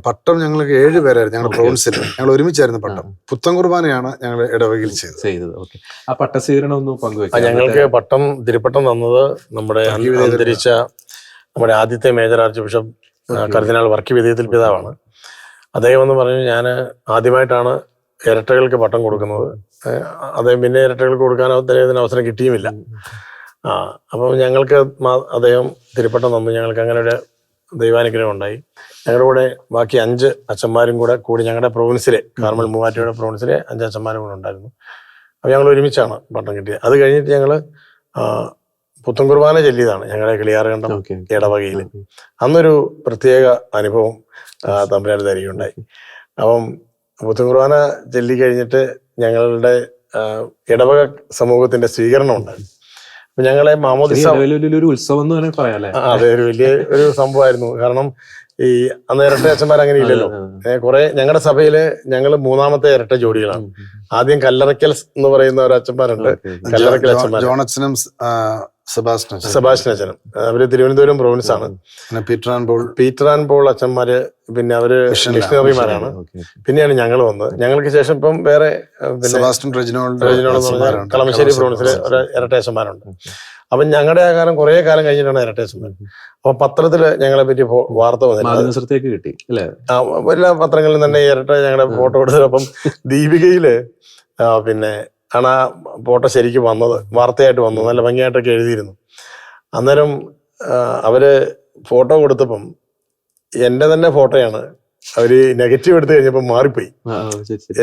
പട്ടം ഞങ്ങൾക്ക് 7 പേരായിരുന്നു ഞങ്ങളുടെ പ്രൊവിൻസിൽ, ഞങ്ങൾ ഒരുമിച്ചായിരുന്നു പട്ടം. പുത്തൻ കുർബാനയാണ് ഞങ്ങൾ ഇടവകയിൽ ചെയ്തത്. ആ പട്ടസ്വീകരണം ഒന്ന് പങ്കുവെക്കാം. ഞങ്ങൾക്ക് പട്ടം തിരുപ്പട്ടം തന്നത് നമ്മുടെ അന്തരിച്ച നമ്മുടെ ആദ്യത്തെ മേജർ ആർച്ച് ബിഷപ്പ് കർദിനാൾ വർക്കി വിധേയത്തിൽ പിതാവാണ്. അദ്ദേഹം എന്ന് പറഞ്ഞു, ഞാൻ ആദ്യമായിട്ടാണ് ഇരട്ടകൾക്ക് പട്ടം കൊടുക്കുന്നത്. അദ്ദേഹം പിന്നെ ഇരട്ടകൾക്ക് കൊടുക്കാൻ അദ്ദേഹത്തിന് അവസരം കിട്ടിയുമില്ല. അപ്പം ഞങ്ങൾക്ക് അദ്ദേഹം തിരുപ്പട്ടം തന്നു. ഞങ്ങൾക്ക് അങ്ങനെ ഒരു ദൈവാനുഗ്രഹം ഉണ്ടായി. ഞങ്ങളുടെ കൂടെ ബാക്കി 5 അച്ഛന്മാരും കൂടി ഞങ്ങളുടെ പ്രൊവിൻസിലെ കാർമൽ മൂവാറ്റുപുഴ പ്രൊവിൻസിലെ 5 അച്ഛന്മാരും കൂടെ ഉണ്ടായിരുന്നു. അപ്പോൾ ഞങ്ങൾ ഒരുമിച്ചാണ് പട്ടം കിട്ടിയത്. അത് കഴിഞ്ഞിട്ട് ഞങ്ങൾ പുത്തൻ കുർബാന ചൊല്ലിയതാണ് ഞങ്ങളുടെ കിളിയാറുകണ്ടം ഇടവകയിൽ. അന്നൊരു പ്രത്യേക അനുഭവം തമ്പുരാൻ തരികയുണ്ടായി. അപ്പം പുത്തൻ കുർബാന ചൊല്ലി കഴിഞ്ഞിട്ട് ഞങ്ങളുടെ ഇടവക സമൂഹത്തിന്റെ സ്വീകരണം ഉണ്ടായിരുന്നു. അപ്പൊ ഞങ്ങളെ മാമോദിസ ഉത്സവം എന്ന് തന്നെ പറയാം. അതെ, ഒരു വലിയ ഒരു സംഭവമായിരുന്നു. കാരണം ഈ അന്ന് ഇരട്ട അച്ഛന്മാർ അങ്ങനെ ഇല്ലല്ലോ. കുറെ ഞങ്ങളുടെ സഭയില് ഞങ്ങൾ 3ാമത്തെ ഇരട്ട ജോഡികളാണ്. ആദ്യം കല്ലറയ്ക്കൽ എന്ന് പറയുന്ന ഒരു അച്ഛന്മാരുണ്ട്, കല്ലറയ്ക്കൽ അച്ഛന്മാർ, ജോണച്ചനും സെബാസ്റ്റ്യൻ അച്ഛനും. അവര് തിരുവനന്തപുരം പ്രൊവിൻസ് ആണ്. പീറ്റർ ആൻഡ് പോൾ അച്ഛന്മാര്, പിന്നെ അവര് മിഷണറിമാരാണ്. പിന്നെയാണ് ഞങ്ങൾ വന്നത്. ഞങ്ങൾക്ക് ശേഷം ഇപ്പം വേറെ കളമശ്ശേരി പ്രൊവിൻസിലെ ഒരു ഇരട്ട അച്ഛന്മാരുണ്ട്. അപ്പം ഞങ്ങളുടെ ആ കാലം കുറെ കാലം കഴിഞ്ഞിട്ടാണ് ഇരട്ടേച്ചന്മാർ. അപ്പൊ പത്രത്തില് ഞങ്ങളെ പറ്റി വാർത്ത വന്നിട്ട് കിട്ടി അല്ലേ? എല്ലാ പത്രങ്ങളിലും തന്നെ ഇരട്ട ഞങ്ങളുടെ ഫോട്ടോ എടുത്തത്. അപ്പം ദീപികയില് പിന്നെ ആണ് ആ ഫോട്ടോ ശരിക്കും വന്നത്, വാർത്തയായിട്ട് വന്നു, നല്ല ഭംഗിയായിട്ടൊക്കെ എഴുതിയിരുന്നു. അന്നേരം അവര് ഫോട്ടോ കൊടുത്തപ്പം എന്റെ തന്നെ ഫോട്ടോയാണ് അവര് നെഗറ്റീവ് എടുത്തു കഴിഞ്ഞപ്പോ മാറിപ്പോയി.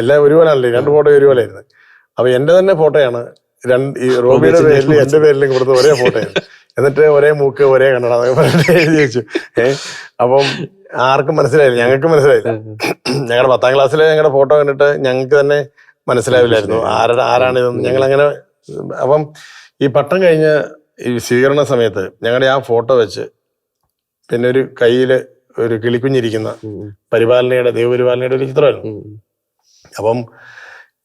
എല്ലാം ഒരുപോലാണല്ലേ, 2 ഫോട്ടോ ഒരുപോലായിരുന്നു. അപ്പൊ എന്റെ തന്നെ ഫോട്ടോയാണ് ഈ റോബിയുടെ പേരിൽ എന്റെ പേരിലും കൊടുത്ത ഒരേ ഫോട്ടോയാണ്. എന്നിട്ട് ഒരേ മൂക്ക് ഒരേ കണ്ണട പറഞ്ഞിട്ട് എഴുതി വെച്ചു. അപ്പം ആർക്കും മനസ്സിലായില്ല, ഞങ്ങൾക്ക് മനസ്സിലായില്ല. ഞങ്ങളുടെ 10ാം ക്ലാസ്സിലെ ഞങ്ങളുടെ ഫോട്ടോ കണ്ടിട്ട് ഞങ്ങൾക്ക് തന്നെ മനസ്സിലാവില്ലായിരുന്നു ആരാണിതെന്ന്. ഞങ്ങളങ്ങനെ അപ്പം ഈ പട്ടം കഴിഞ്ഞ് ഈ സ്വീകരണ സമയത്ത് ഞങ്ങളുടെ ആ ഫോട്ടോ വെച്ച് പിന്നെ ഒരു കയ്യില് ഒരു കിളിക്കുഞ്ഞിരിക്കുന്ന ദൈവപരിപാലനയുടെ ഒരു ചിത്രമായിരുന്നു. അപ്പം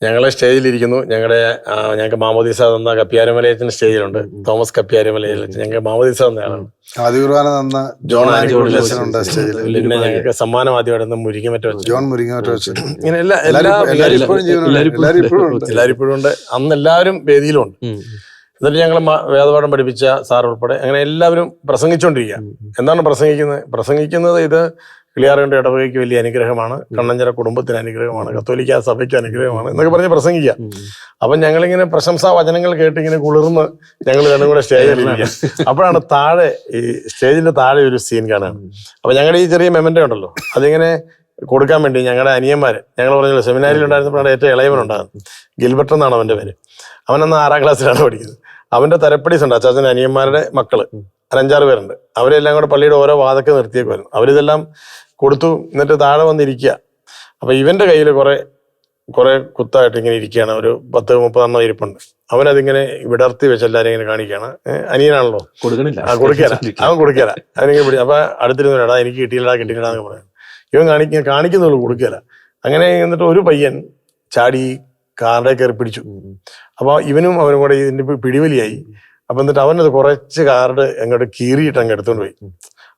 ഞങ്ങളെ സ്റ്റേജിലിരിക്കുന്നു. ഞങ്ങൾക്ക് മാമോദീസ തന്ന കപ്പ്യാരമലയത്തിന് സ്റ്റേജിലുണ്ട്, തോമസ് കപ്പ്യാരമലയിൽ ഞങ്ങൾക്ക് മാമോദീസ തന്നയാളാണ്. പിന്നെ ഞങ്ങൾക്ക് സമ്മാനം ആദ്യമായിട്ട് മുരിങ്ങമറ്റ വെച്ചു. ഇങ്ങനെ എല്ലാവരും ഇപ്പോഴും ഉണ്ട്. അന്ന് എല്ലാവരും വേദിയിലുണ്ട്. എന്നിട്ട് ഞങ്ങൾ വേദപാഠം പഠിപ്പിച്ച സാർ ഉൾപ്പെടെ അങ്ങനെ എല്ലാവരും പ്രസംഗിച്ചുകൊണ്ടിരിക്കുക. എന്താണ് പ്രസംഗിക്കുന്നത്? ഇത് കിളിയാറുകണ്ട ഇടവകയ്ക്ക് വലിയ അനുഗ്രഹമാണ്, കണ്ണഞ്ചിറ കുടുംബത്തിന് അനുഗ്രഹമാണ്, കത്തോലിക്ക സഭയ്ക്ക് അനുഗ്രഹമാണ് എന്നൊക്കെ പറഞ്ഞ് പ്രസംഗിക്കുക. അപ്പം ഞങ്ങളിങ്ങനെ പ്രശംസാ വചനങ്ങൾ കേട്ടിങ്ങനെ കുളിർന്ന് ഞങ്ങൾ രണ്ടും കൂടെ സ്റ്റേജിലിരിക്കുക. അപ്പോഴാണ് താഴെ ഈ സ്റ്റേജിന്റെ താഴെ ഒരു സീൻ കാണാണ്. അപ്പൊ ഞങ്ങളുടെ ഈ ചെറിയ മെമന്റോ ഉണ്ടല്ലോ, അതിങ്ങനെ കൊടുക്കാൻ വേണ്ടി ഞങ്ങളുടെ അനിയന്മാര്, ഞങ്ങൾ പറഞ്ഞല്ലോ സെമിനാരിയിൽ ഉണ്ടായിരുന്നപ്പോഴാണ് ഏറ്റവും ഇളയവനുണ്ടാകുന്നത്, ഗിൽബർട്ട് എന്നാണ് അവന്റെ പേര്. അവനന്ന് 6ാം ക്ലാസ്സിലാണ് പഠിക്കുന്നത്. അവന്റെ തരപ്പടീസ് ഉണ്ട്, അച്ചാച്ചൻ്റെ അനിയന്മാരുടെ മക്കള് 5-6 പേരുണ്ട്. അവരെല്ലാം കൂടെ പള്ളിയുടെ ഓരോ വാതൊക്കെ നിർത്തിയേക്കുമായിരുന്നു. അവരിതെല്ലാം കൊടുത്തു. എന്നിട്ട് താഴെ വന്നിരിക്കുക. അപ്പൊ ഇവന്റെ കയ്യിൽ കുറെ കുത്തായിട്ട് ഇങ്ങനെ ഇരിക്കുകയാണ്. ഒരു 10-30 ഇരിപ്പുണ്ട്. അവനതിങ്ങനെ വിടർത്തി വെച്ച് എല്ലാരും ഇങ്ങനെ കാണിക്കുകയാണ്. അനിയനാണല്ലോ, കൊടുക്കാല അവൻ കൊടുക്കാല. അവനിങ്ങനെ പിടിച്ചു. അപ്പൊ അടുത്തിരുന്നു, എനിക്ക് കിട്ടിയില്ലടാ എന്ന് പറയാം. ഇവൻ കാണിക്കുന്നുള്ളൂ, കൊടുക്കാല. അങ്ങനെ എന്നിട്ട് ഒരു പയ്യൻ ചാടി കാറിടെ കയറി പിടിച്ചു. അപ്പൊ ഇവനും അവനും കൂടെ ഇതിന്റെ പിടിവലിയായി. അപ്പൊ എന്നിട്ട് അവനത് കുറച്ച് കാർഡ് അങ്ങോട്ട് കീറിയിട്ട് അങ്ങ് എടുത്തോണ്ട് പോയി.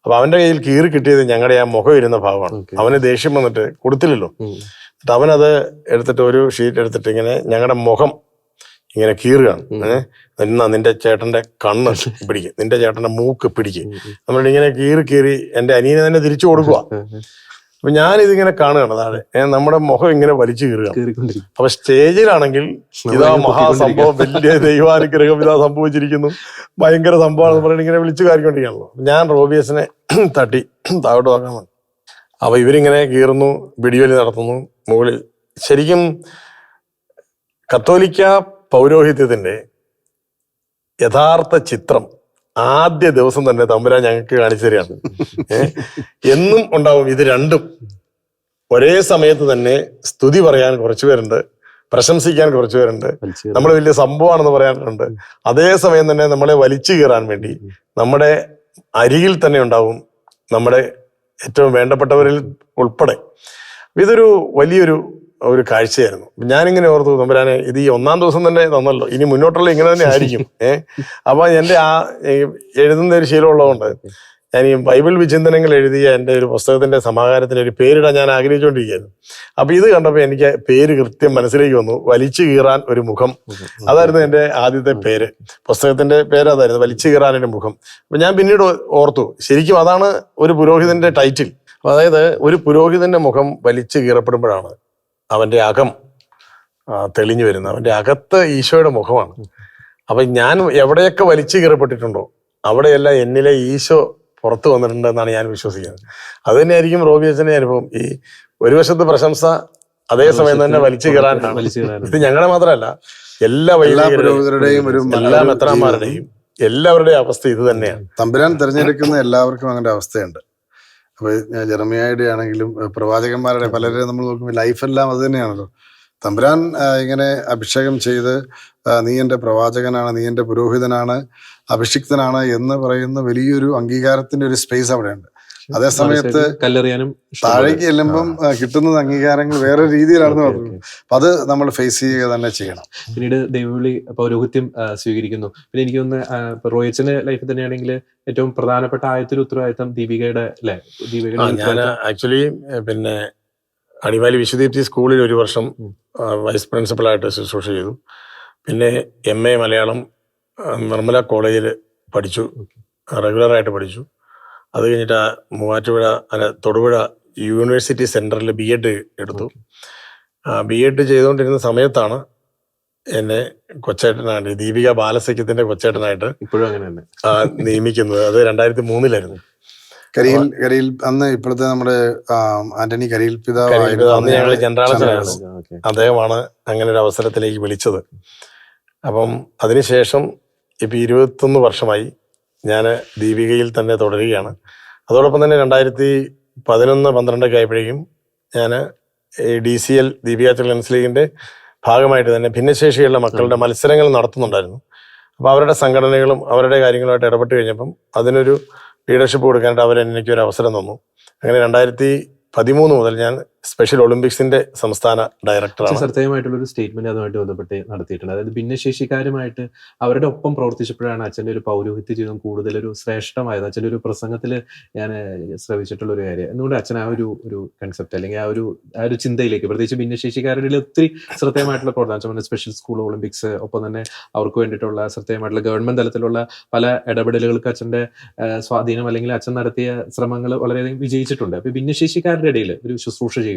അപ്പൊ അവന്റെ കയ്യിൽ കീറി കിട്ടിയത് ഞങ്ങളുടെ ആ മുഖം ഇരുന്ന ഭാഗമാണ്. അവന് ദേഷ്യം വന്നിട്ട് കൊടുത്തില്ലല്ലോ. എന്നിട്ട് അവനത് എടുത്തിട്ട് ഒരു ഷീറ്റ് എടുത്തിട്ട് ഇങ്ങനെ ഞങ്ങളുടെ മുഖം ഇങ്ങനെ കീറുകയാണ്. എന്നാ നിന്റെ ചേട്ടന്റെ കണ്ണ് പിടിക്കും, നിന്റെ ചേട്ടന്റെ മൂക്ക് പിടിക്കും, നമ്മളിങ്ങനെ കീറി എന്റെ അനിയനെ തന്നെ തിരിച്ചു കൊടുക്കുക. അപ്പൊ ഞാനിതിങ്ങനെ കാണുകയാണ് താഴെ, നമ്മുടെ മുഖം ഇങ്ങനെ വലിച്ചു കീറുകയാണ്. അപ്പൊ സ്റ്റേജിലാണെങ്കിൽ ഇതാ മഹാസംഭവം, വലിയ ദൈവാനുഗ്രഹം ഇതാ സംഭവിച്ചിരിക്കുന്നു, ഭയങ്കര സംഭവമാണെന്ന് പറഞ്ഞിട്ട് ഇങ്ങനെ വിളിച്ചു കാര്യക്കൊണ്ടിരിക്കുകയാണല്ലോ. ഞാൻ റോബിയസിനെ തട്ടി താഴോട്ട് നോക്കാൻ വന്നു. അപ്പൊ ഇവരിങ്ങനെ കീറുന്നു, വെടിവലി നടത്തുന്നു മുകളിൽ. ശരിക്കും കത്തോലിക്ക പൗരോഹിത്യത്തിന്റെ യഥാർത്ഥ ചിത്രം ആദ്യ ദിവസം തന്നെ തമ്പുരാൻ ഞങ്ങൾക്ക് കാണിച്ചു തരികയാണ്. എന്നും ഉണ്ടാവും ഇത് രണ്ടും. ഒരേ സമയത്ത് തന്നെ സ്തുതി പറയാൻ കുറച്ചു പേരുണ്ട്, പ്രശംസിക്കാൻ കുറച്ചു പേരുണ്ട്, നമ്മൾ വലിയ സംഭവമാണെന്ന് പറയാനുണ്ട്. അതേസമയം തന്നെ നമ്മളെ വലിച്ചു കീറാൻ വേണ്ടി നമ്മുടെ അരികിൽ തന്നെ ഉണ്ടാവും നമ്മുടെ ഏറ്റവും വേണ്ടപ്പെട്ടവരിൽ ഉൾപ്പെടെ. ഇതൊരു വലിയൊരു കാഴ്ചയായിരുന്നു. ഞാനിങ്ങനെ ഓർത്തു, തമ്പുരാനെ ഇത് ഈ ഒന്നാം ദിവസം തന്നെ തന്നല്ലോ, ഇനി മുന്നോട്ടുള്ള ഇങ്ങനെ തന്നെ ആയിരിക്കും. അപ്പൊ എന്റെ എഴുതുന്ന ഒരു ശീലമുള്ളതുകൊണ്ട് ഞാൻ ഈ ബൈബിൾ വിചിന്തനങ്ങൾ എഴുതിയ എൻ്റെ ഒരു പുസ്തകത്തിന്റെ സമാഹാരത്തിന് ഒരു പേരിടാൻ ഞാൻ ആഗ്രഹിച്ചുകൊണ്ടിരിക്കുകയായിരുന്നു. അപ്പൊ ഇത് കണ്ടപ്പോൾ എനിക്ക് പേര് കൃത്യം മനസ്സിലേക്ക് വന്നു, വലിച്ചു കീറാൻ ഒരു മുഖം. അതായിരുന്നു എൻ്റെ ആദ്യത്തെ പേര്, പുസ്തകത്തിന്റെ പേര് അതായിരുന്നു, വലിച്ചു കീറാൻ ഒരു മുഖം. അപ്പൊ ഞാൻ പിന്നീട് ഓർത്തു, ശരിക്കും അതാണ് ഒരു പുരോഹിതന്റെ ടൈറ്റിൽ. അതായത് ഒരു പുരോഹിതന്റെ മുഖം വലിച്ചു കീറപ്പെടുമ്പോഴാണ് അവന്റെ അകം തെളിഞ്ഞു വരുന്നത്, അവന്റെ അകത്ത് ഈശോയുടെ മുഖമാണ്. അപ്പൊ ഞാൻ എവിടെയൊക്കെ വലിച്ചു കീറപ്പെട്ടിട്ടുണ്ടോ അവിടെയെല്ലാം എന്നിലെ ഈശോ പുറത്തു വന്നിട്ടുണ്ട് എന്നാണ് ഞാൻ വിശ്വസിക്കുന്നത്. അത് തന്നെയായിരിക്കും റോബിയച്ചന്റെ അനുഭവം. ഈ ഒരു വശത്ത് പ്രശംസ, അതേസമയം തന്നെ വലിച്ചു കീറാൻ. ഇത് ഞങ്ങളുടെ മാത്രമല്ല, എല്ലാ വൈദികരുടെയും എല്ലാ മെത്രാന്മാരുടെയും എല്ലാവരുടെയും അവസ്ഥ ഇത് തന്നെയാണ്. തമ്പുരാൻ തിരഞ്ഞെടുക്കുന്ന എല്ലാവർക്കും അങ്ങനെ അവസ്ഥയുണ്ട്. അപ്പൊ ജെറമിയായുടെ ആണെങ്കിലും പ്രവാചകന്മാരുടെ പലരെയും നമ്മൾ നോക്കുമ്പോൾ ലൈഫെല്ലാം അത് തന്നെയാണല്ലോ. തമ്പുരാൻ ഇങ്ങനെ അഭിഷേകം ചെയ്ത് നീ എൻ്റെ പ്രവാചകനാണ്, നീ എൻ്റെ പുരോഹിതനാണ്, അഭിഷിക്തനാണ് എന്ന് പറയുന്ന വലിയൊരു അംഗീകാരത്തിന്റെ ഒരു സ്പേസ് അവിടെയുണ്ട്. അതേസമയത്ത് കല്ലെറിയാനും താഴേക്ക് ചെല്ലുമ്പം കിട്ടുന്നത് അംഗീകാരങ്ങൾ വേറെ രീതിയിലാണെന്ന് പറഞ്ഞു. അപ്പൊ അത് നമ്മൾ ഫേസ് ചെയ്യുക തന്നെ ചെയ്യണം. പിന്നീട് ദൈവവിളി പൗരോഹിത്യം സ്വീകരിക്കുന്നു. പിന്നെ എനിക്ക് തോന്നുന്നു റോയിച്ചന്റെ ലൈഫിൽ തന്നെയാണെങ്കിൽ ഏറ്റവും പ്രധാനപ്പെട്ട ആദ്യത്തെ ഉത്തരവാദിത്തം ദീപികയുടെ അല്ലെ? ഞാൻ ആക്ച്വലി പിന്നെ അടിമാലി വിശുദ്ധീപ്തി സ്കൂളിൽ ഒരു വർഷം വൈസ് പ്രിൻസിപ്പളായിട്ട് ശുശ്രൂഷ ചെയ്തു. പിന്നെ MA മലയാളം നിർമ്മല കോളേജിൽ പഠിച്ചു, റെഗുലറായിട്ട് പഠിച്ചു. അത് കഴിഞ്ഞിട്ട് മൂവാറ്റുപുഴ തൊടുപുഴ യൂണിവേഴ്സിറ്റി സെന്ററിൽ BEd എടുത്തു. BEd ചെയ്തുകൊണ്ടിരുന്ന സമയത്താണ് എന്നെ കൊച്ചേട്ടനായിട്ട്, ദീപിക ബാലസഖ്യത്തിന്റെ കൊച്ചേട്ടനായിട്ട് ഇപ്പോഴും അങ്ങനെ തന്നെ നിയമിക്കുന്നത്. അത് 2003 കരിയിൽ അന്ന് ഇപ്പോഴത്തെ നമ്മുടെ ആന്റണി കരിയിൽ പിതാവ് അന്ന് ഞങ്ങൾ ജനറാളച്ചനാണ്. അദ്ദേഹമാണ് അങ്ങനെ ഒരു അവസരത്തിലേക്ക് വിളിച്ചത്. അപ്പം അതിനുശേഷം ഇപ്പൊ 21 വർഷമായി ഞാൻ ദീപികയിൽ തന്നെ തുടരുകയാണ്. അതോടൊപ്പം തന്നെ 2011-12 ആയപ്പോഴേക്കും ഞാൻ DCL ദീപിക ചിൽഡ്രൻസ് ലീഗിന്റെ ഭാഗമായിട്ട് തന്നെ ഭിന്നശേഷിയുള്ള മക്കളുടെ മത്സരങ്ങൾ നടത്തുന്നുണ്ടായിരുന്നു. അപ്പോൾ അവരുടെ സംഘടനകളും അവരുടെ കാര്യങ്ങളുമായിട്ട് ഇടപെട്ട് കഴിഞ്ഞപ്പം അതിനൊരു ലീഡർഷിപ്പ് കൊടുക്കാനായിട്ട് അവരെനിക്കൊരു അവസരം തന്നു. അങ്ങനെ 2013 മുതൽ ഞാൻ സ്പെഷ്യൽ ഒളിമ്പിക്സിന്റെ സംസ്ഥാന ഡയറക്ടറാണ്. ശ്രദ്ധേയമായിട്ടുള്ളൊരു സ്റ്റേറ്റ്മെന്റ് അതുമായിട്ട് ബന്ധപ്പെട്ട് നടത്തിയിട്ടുണ്ട്. അതായത് ഭിന്നശേഷിക്കാരുമായിട്ട് അവരുടെ ഒപ്പം പ്രവർത്തിച്ചപ്പോഴാണ് അച്ഛൻ്റെ ഒരു പൗരോഹിത്യ ജീവിതം കൂടുതൽ ഒരു ശ്രേഷ്ഠമായത്. അച്ഛൻ്റെ ഒരു പ്രസംഗത്തിൽ ഞാൻ ശ്രവിച്ചിട്ടുള്ള ഒരു കാര്യം. എന്തുകൊണ്ട് അച്ഛൻ ആ ഒരു കൺസെപ്റ്റ് അല്ലെങ്കിൽ ആ ഒരു ചിന്തയിലേക്ക്, പ്രത്യേകിച്ച് ഭിന്നശേഷിക്കാരുടെ ഒത്തിരി ശ്രദ്ധേയമായിട്ടുള്ള പ്രവർത്തനം, സ്പെഷ്യൽ സ്കൂൾ ഒളിമ്പിക്സ്, ഒപ്പം തന്നെ അവർക്ക് വേണ്ടിയിട്ടുള്ള ശ്രദ്ധേയമായിട്ടുള്ള ഗവൺമെന്റ് തലത്തിലുള്ള പല ഇടപെടലുകൾക്ക് അച്ഛൻ്റെ സ്വാധീനം അല്ലെങ്കിൽ അച്ഛൻ നടത്തിയ ശ്രമങ്ങൾ വളരെയധികം വിജയിച്ചിട്ടുണ്ട്. അപ്പൊ ഭിന്നശേഷിക്കാരുടെ ഇടയിൽ ഒരു ശുശ്രൂഷ ചെയ്യുക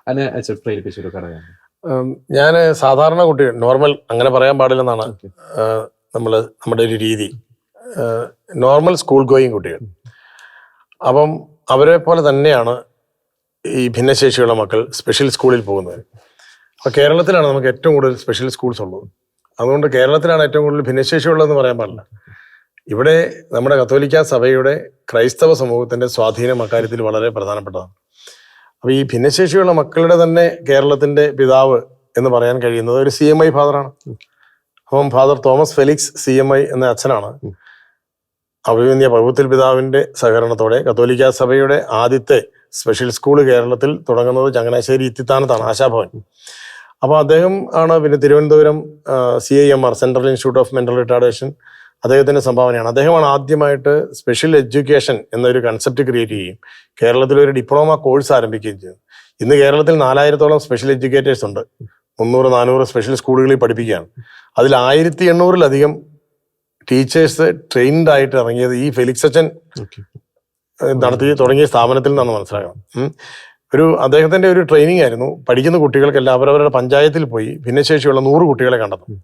അതിനെ അച്ഛൻ പ്രേരിപ്പിച്ചൊരു ഘടകമാണ്. ഞാൻ സാധാരണ കുട്ടികൾ, നോർമൽ അങ്ങനെ പറയാൻ പാടില്ലെന്നാണ് നമ്മുടെ ഒരു രീതി. നോർമൽ സ്കൂൾ ഗോയിങ് കുട്ടികൾ, അപ്പം അവരെ പോലെ തന്നെയാണ് ഈ ഭിന്നശേഷിയുള്ള മക്കൾ സ്പെഷ്യൽ സ്കൂളിൽ പോകുന്നത്. അപ്പോൾ കേരളത്തിലാണ് നമുക്ക് ഏറ്റവും കൂടുതൽ സ്പെഷ്യൽ സ്കൂൾസ് ഉള്ളത്. അതുകൊണ്ട് കേരളത്തിലാണ് ഏറ്റവും കൂടുതൽ ഭിന്നശേഷിയുള്ളതെന്ന് പറയാൻ പാടില്ല. ഇവിടെ നമ്മുടെ കത്തോലിക്ക സഭയുടെ ക്രൈസ്തവ സമൂഹത്തിന്റെ സ്വാധീനം അക്കാര്യത്തിൽ വളരെ പ്രധാനപ്പെട്ടതാണ്. അപ്പൊ ഈ ഭിന്നശേഷിയുള്ള മക്കളുടെ തന്നെ കേരളത്തിന്റെ പിതാവ് എന്ന് പറയാൻ കഴിയുന്നത് ഒരു CMI ഫാദറാണ്. അപ്പം ഫാദർ തോമസ് ഫെലിക്സ് CMI എന്ന അച്ഛനാണ് അഭിമന്യ പൗത്തിൽ പിതാവിന്റെ സഹകരണത്തോടെ കത്തോലിക്ക സഭയുടെ ആദ്യത്തെ സ്പെഷ്യൽ സ്കൂൾ കേരളത്തിൽ തുടങ്ങുന്നത് ചങ്ങനാശ്ശേരി ഇത്തിത്താനത്താണ്, ആശാഭവൻ. അപ്പോൾ അദ്ദേഹം ആണ് പിന്നെ Thiruvananthapuram CIMR central institute of mental retardation അദ്ദേഹത്തിന്റെ സംഭാവനയാണ്. അദ്ദേഹമാണ് ആദ്യമായിട്ട് സ്പെഷ്യൽ എഡ്യൂക്കേഷൻ എന്നൊരു കൺസെപ്റ്റ് ക്രിയേറ്റ് ചെയ്യുകയും കേരളത്തിലൊരു ഡിപ്ലോമ കോഴ്സ് ആരംഭിക്കുകയും ചെയ്തു. ഇന്ന് കേരളത്തിൽ 4000-ഓളം സ്പെഷ്യൽ എഡ്യൂക്കേറ്റേഴ്സ് ഉണ്ട്. 300-400 സ്പെഷ്യൽ സ്കൂളുകളിൽ പഠിപ്പിക്കുകയാണ്. അതിൽ 1800-ലധികം ടീച്ചേഴ്സ് ട്രെയിൻഡ് ആയിട്ട് ഇറങ്ങിയത് ഈ ഫെലിക്സ് അച്ഛൻ നടത്തി തുടങ്ങിയ സ്ഥാപനത്തിൽ നിന്നാണ് മനസ്സിലാക്കണം. അദ്ദേഹത്തിന്റെ ഒരു ട്രെയിനിങ് ആയിരുന്നു. പഠിക്കുന്ന കുട്ടികൾക്കെല്ലാം അവരവരുടെ പഞ്ചായത്തിൽ പോയി ഭിന്നശേഷിയുള്ള 100 കുട്ടികളെ കണ്ടെത്തും.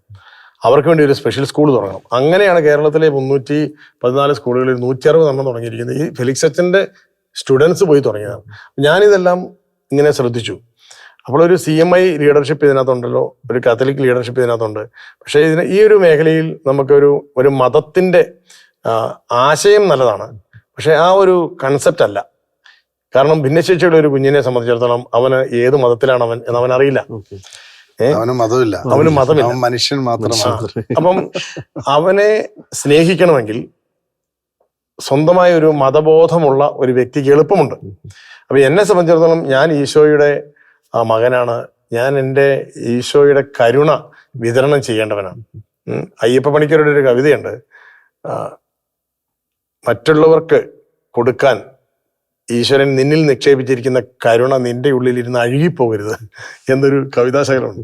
അവർക്ക് വേണ്ടി ഒരു സ്പെഷ്യൽ സ്കൂൾ തുടങ്ങണം. അങ്ങനെയാണ് കേരളത്തിലെ 314 സ്കൂളുകളിൽ 160 തുടങ്ങിയിരിക്കുന്നത്. ഈ ഫെലിക്സ് അച്ഛന്റെ സ്റ്റുഡൻസ് പോയി തുടങ്ങിയതാണ്. ഞാനിതെല്ലാം ഇങ്ങനെ ശ്രദ്ധിച്ചു. അപ്പോൾ ഒരു CMI ലീഡർഷിപ്പ് ഇതിനകത്തുണ്ടല്ലോ, ഒരു കാത്തലിക് ലീഡർഷിപ്പ് ഇതിനകത്തുണ്ട്. പക്ഷേ ഈ ഒരു മേഖലയിൽ നമുക്കൊരു മതത്തിന്റെ ആശയം നല്ലതാണ്, പക്ഷെ ആ ഒരു കൺസെപ്റ്റ് അല്ല. കാരണം ഭിന്നശേഷിയുള്ള ഒരു കുഞ്ഞിനെ സംബന്ധിച്ചിടത്തോളം അവന് ഏത് മതത്തിലാണ് അവൻ എന്ന് അവൻ അറിയില്ല. അവന് മതമില്ല, അവന് മതമില്ല, മനുഷ്യൻ മാത്രമാണ്. അപ്പം അവനെ സ്നേഹിക്കണമെങ്കിൽ സ്വന്തമായ ഒരു മതബോധമുള്ള ഒരു വ്യക്തിക്ക് എളുപ്പമുണ്ട്. അപ്പൊ എന്നെ സംബന്ധിച്ചിടത്തോളം ഞാൻ ഈശോയുടെ മകനാണ്, ഞാൻ എൻ്റെ ഈശോയുടെ കരുണ വിതരണം ചെയ്യേണ്ടവനാണ്. അയ്യപ്പ പണിക്കരുടെ ഒരു കവിതയുണ്ട്, മറ്റുള്ളവർക്ക് കൊടുക്കാൻ ഈശ്വരൻ നിന്നിൽ നിക്ഷേപിച്ചിരിക്കുന്ന കരുണ നിന്റെ ഉള്ളിലിരുന്ന് അഴുകിപ്പോകരുത് എന്നൊരു കവിതാശകലമുണ്ട്.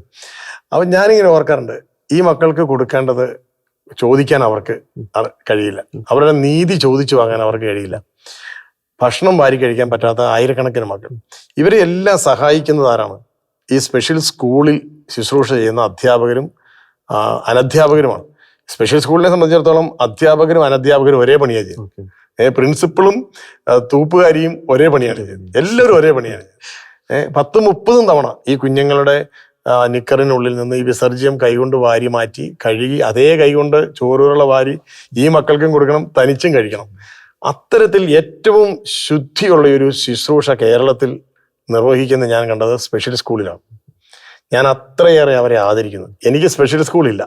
അപ്പം ഞാനിങ്ങനെ ഓർക്കാറുണ്ട്, ഈ മക്കൾക്ക് കൊടുക്കേണ്ടത് ചോദിക്കാൻ അവർക്ക് കഴിയില്ല, അവരുടെ നീതി ചോദിച്ചു വാങ്ങാൻ അവർക്ക് കഴിയില്ല. ഭക്ഷണം വാരി കഴിക്കാൻ പറ്റാത്ത ആയിരക്കണക്കിന് മക്കൾ, ഇവരെ എല്ലാം സഹായിക്കുന്നത് ആരാണ്? ഈ സ്പെഷ്യൽ സ്കൂളിൽ ശുശ്രൂഷ ചെയ്യുന്ന അധ്യാപകരും അനധ്യാപകരുമാണ്. സ്പെഷ്യൽ സ്കൂളിനെ സംബന്ധിച്ചിടത്തോളം അധ്യാപകരും അനധ്യാപകരും ഒരേ പണിയാണ് ചെയ്യുന്നത്. പ്രിൻസിപ്പളും തൂപ്പുകാരിയും ഒരേ പണിയാണ് ചെയ്യുന്നത്. എല്ലാവരും ഒരേ പണിയാണ് ചെയ്യുന്നത്. 10-30 തവണ ഈ കുഞ്ഞുങ്ങളുടെ നിക്കറിനുള്ളിൽ നിന്ന് ഈ വിസർജ്യം കൈകൊണ്ട് വാരി മാറ്റി കഴുകി അതേ കൈകൊണ്ട് ചോറുള്ള വാരി ഈ മക്കൾക്കും കൊടുക്കണം, തനിച്ചും കഴിക്കണം. അത്തരത്തിൽ ഏറ്റവും ശുദ്ധിയുള്ള ഒരു ശുശ്രൂഷ കേരളത്തിൽ നിർവഹിക്കുന്ന ഞാൻ കണ്ടത് സ്പെഷ്യൽ സ്കൂളിലാണ്. ഞാൻ അത്രയേറെ അവരെ ആദരിക്കുന്നു. എനിക്ക് സ്പെഷ്യൽ സ്കൂളില്ല,